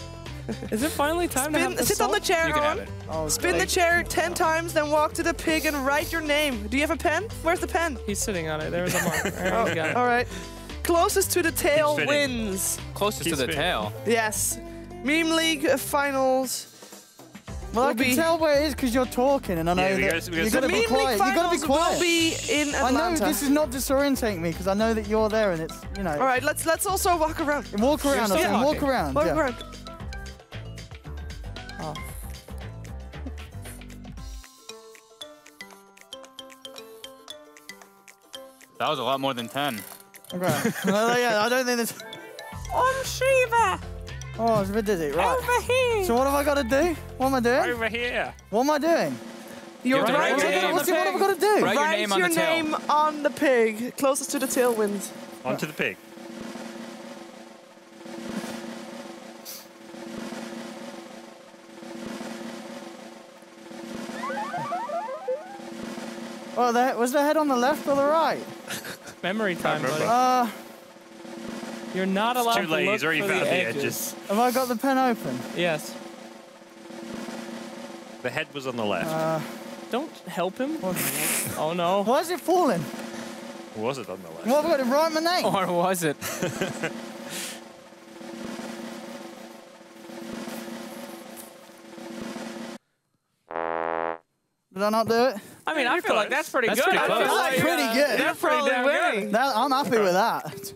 Is it finally time to have the
Sit on the
salt?
chair,
You can have
Owen.
it.
Oh,
Spin the chair 10 times, then walk to the pig and write your name. Do you have a pen? Where's the pen?
He's sitting on it. There's a mark. There, you got it.
All right. Closest to the tail
Keep spinning.
wins.
Closest
Keep
to the
spinning.
tail.
Yes. Meme League finals.
Well, I
will
can
be-
tell where it is because you're talking, and I know
Yeah, we
that
gotta- we
you
gotta-
gotta
The
be
Meme
quiet.
League
You gotta be
finals
quiet.
will be in
I
Atlanta.
know this is not disorientating me because I know that you're there, and it's
All right, let's also walk around.
Walk around.
still
I think. Walk
talking.
around.
Walk
yeah.
around.
That was a lot more than 10.
Okay. Well, yeah, I don't think this.
Shiva!
Oh, it's ridiculous. Right.
Over here!
So what have I got to do? What am I doing?
Over here.
What am I doing?
You're
have to write
right.
your name.
What have I got to do?
Write your
Write
name on
your
the tail.
name on the pig. Closest to the tail wins.
Onto the pig.
Oh, was the head on the left or the right?
Memory time, buddy.
remember.
You're not allowed
Too
to
late.
look
He's already
for
found
the
the
edges.
edges.
Have I got the pen open?
Yes.
The head was on the left.
Don't help him. Oh no.
Why is it falling?
Was it on the left?
What, I've got to write my name?
Or was it?
Did I not do it?
I mean, I feel like that's pretty
That's
good.
pretty close.
That's pretty good.
That's pretty damn good.
I'm happy with that.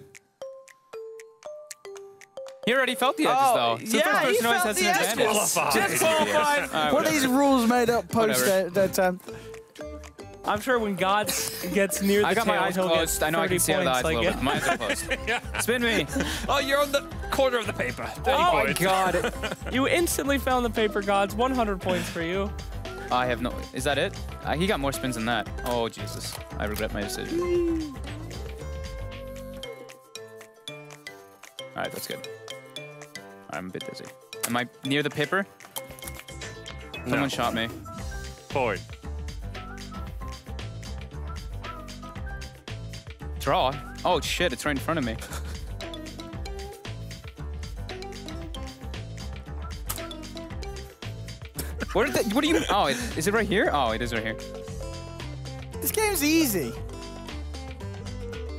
He already felt the edges, though. So
yeah,
the first
he
person always
felt
has an
the edges.
advantage.
Qualified.
Qualified.
All right,
What are these rules made up post that attempt?
I'm sure when God gets near the
I got my
tail,
eyes
he'll get
closed. I know I
30
can see out of the eyes
points,
a little bit. My eyes are closed. Spin me.
Oh, you're on the corner of the paper. 30
Oh my
points.
God. You instantly found the paper gods. 100 points for you.
I have no. Is that it? He got more spins than that. Oh Jesus! I regret my decision. All right, that's good. I'm a bit dizzy. Am I near the paper? Someone shot me.
Forward.
Draw. Oh shit! It's right in front of me. What do you? Oh, is it right here? Oh, it is right here.
This game's easy.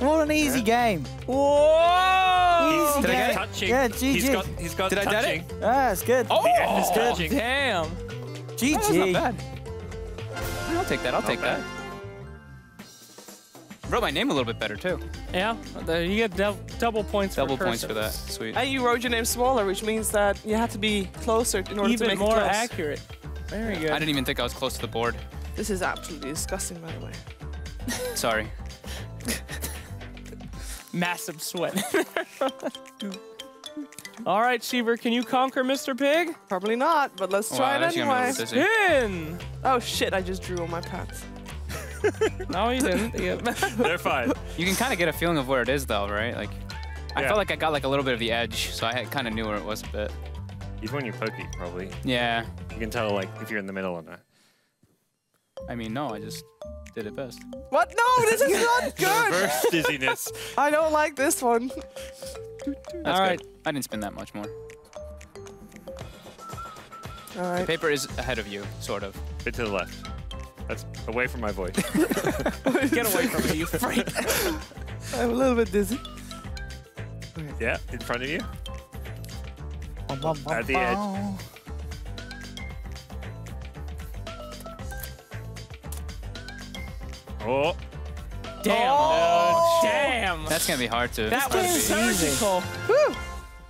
What an easy game.
Whoa!
Easy
Did I get
game.
it?
Touching.
Yeah, GG.
He's got
Did I get
touching.
it?
That's good.
Oh,
It's touching.
Damn.
GG.
that's not bad. I'll take that. I'll take that. Wrote my name a little bit better too.
Yeah, you get double points.
Double
for
points
cursive.
for that. Sweet.
And you wrote your name smaller, which means that you had to be closer in order to
Even
make
more
it close.
accurate. Very good.
I didn't even think I was close to the board.
This is absolutely disgusting, by the way.
Sorry.
Massive sweat. All right, Sheever, can you conquer Mr. Pig?
Probably not, but let's try
Wow,
it
that's gonna be a
anyway.
little dizzy.
Spin!
Oh shit, I just drew on my pants.
No, you didn't.
They're fine.
You can kind of get a feeling of where it is, though, right? Like, I
Yeah.
felt like I got like a little bit of the edge, so I kind of knew where it was a bit.
Even when you poke it, probably.
Yeah.
You can tell like if you're in the middle or not.
I mean, no, I just did it best.
What? No, this is not good.
Reverse dizziness.
I don't like this one.
That's
All right.
good. I didn't spin that much more.
All right.
Paper is ahead of you, sort of.
Bit to the left. That's away from my voice.
Get away from me, you freak.
I'm a little bit dizzy.
Yeah, in front of you. At the edge. Oh.
Damn.
Oh.
Damn.
That's gonna be hard to.
That
This
was
game's easy.
surgical.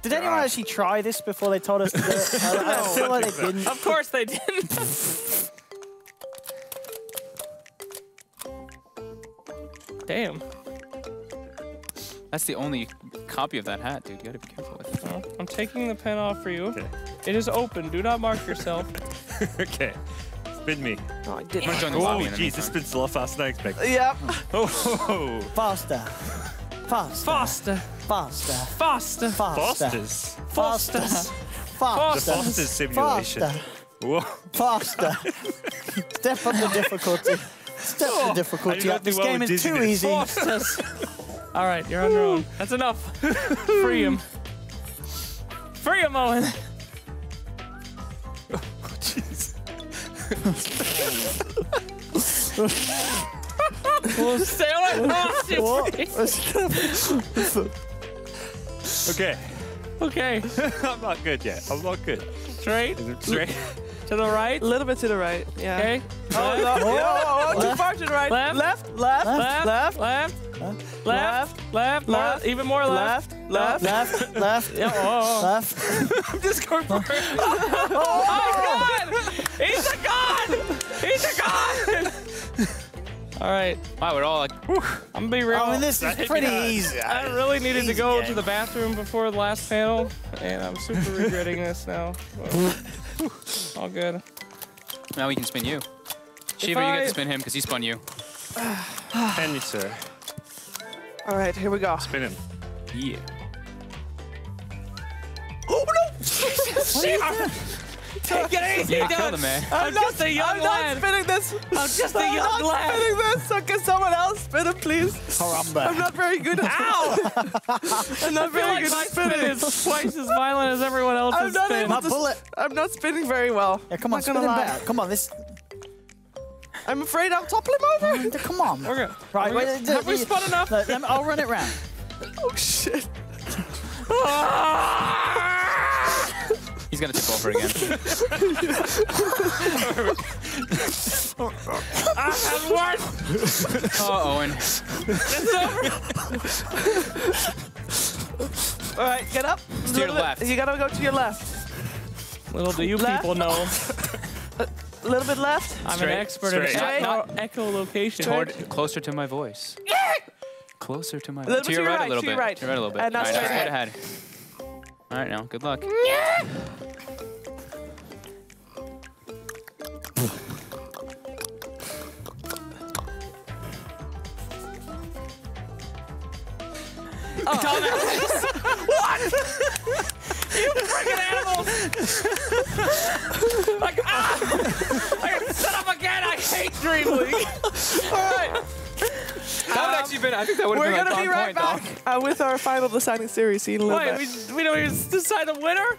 Did anyone actually try this before they told us to do it? I feel like they didn't.
Of course they didn't. Damn.
That's the only copy of that hat, dude. You gotta be careful with it.
Well, I'm taking the pen off for you.
Okay.
It is open. Do not mark yourself.
Okay. Spin me.
No, I didn't.
I'm gonna join the
Oh,
lobby in the
jeez, this
meantime.
spins a lot faster than I expected.
Yep.
Oh,
Faster. Faster.
Faster.
Faster.
Faster.
Faster.
Fosters.
Faster.
The
Faster.
Fosters simulation.
Faster.
Whoa.
Faster. Step up the difficulty. Step up the difficulty
I
up. This
do well
game
with
is too
dizziness.
easy.
Fastest. All right, you're on your own. That's enough. Free him. Free him, Owen.
Jeez.
Sail it off, you
What?
freak.
Okay.
Okay.
I'm not good yet. I'm not good.
Straight.
Is it straight?
To the right.
A little bit to the right. Yeah.
Okay.
Oh, no.
Left.
Too far to the right.
Left.
Left. Left.
Left.
Left.
Left.
Left.
Left.
Left.
Even more left.
Left.
Left. Left.
Yeah. Oh.
Left.
I'm just going for it.
Oh my God! He's a god! He's a god! All right,
Wow, we're all like,
I'm gonna be real.
I mean, this
That
is
hit me
pretty
hard.
easy.
I really needed to
Easy
go
game.
to the bathroom before the last panel, and I'm super regretting this now. But all good.
now we can spin you. Shiva, you get to spin him because he spun you.
Can you, sir?
All right, here we go.
Spin him.
Yeah.
Oh no!
Take it easy,
You killed
dude.
him, man.
I'm just a young
I'm
lad.
not spinning this.
I'm just a
I'm
young
not
lad.
spinning this. So can someone else spin it, please?
Caramba.
I'm not very good. Ow! I'm not
I feel
very
like
good
my
at
spin
spinning.
is twice as violent as everyone
I'm
else's
not
spin.
able
My
to.
bullet.
I'm not spinning very well.
Yeah, come on,
Not
spin
gonna
him
lie.
better. Come on, this.
I'm afraid I'll topple him over.
Come on.
We're good.
Right, wait,
Have we spun enough?
I'll run it round.
Oh shit.
He's gonna tip over again.
And one.
Oh, Owen.
It's over.
All right, get up.
To your left.
You gotta go to your left.
Little do you
Left.
people know,
A little bit left.
I'm
Straight,
an expert in
straight.
echolocation.
Closer to my voice. Closer to my
A little
voice.
bit to your right,
a little
to
bit.
your right.
To your right a little bit.
And now
All right,
straight
straight
ahead.
ahead. All right, now, good luck.
Freaking animals! Like, I got set up again. I hate DreamLeague.
All right.
That would actually been, I think that would have
We're
been
gonna
a
be
fun
right
point,
back with our final deciding series. See you in a little
Wait,
bit.
we don't even decide the winner?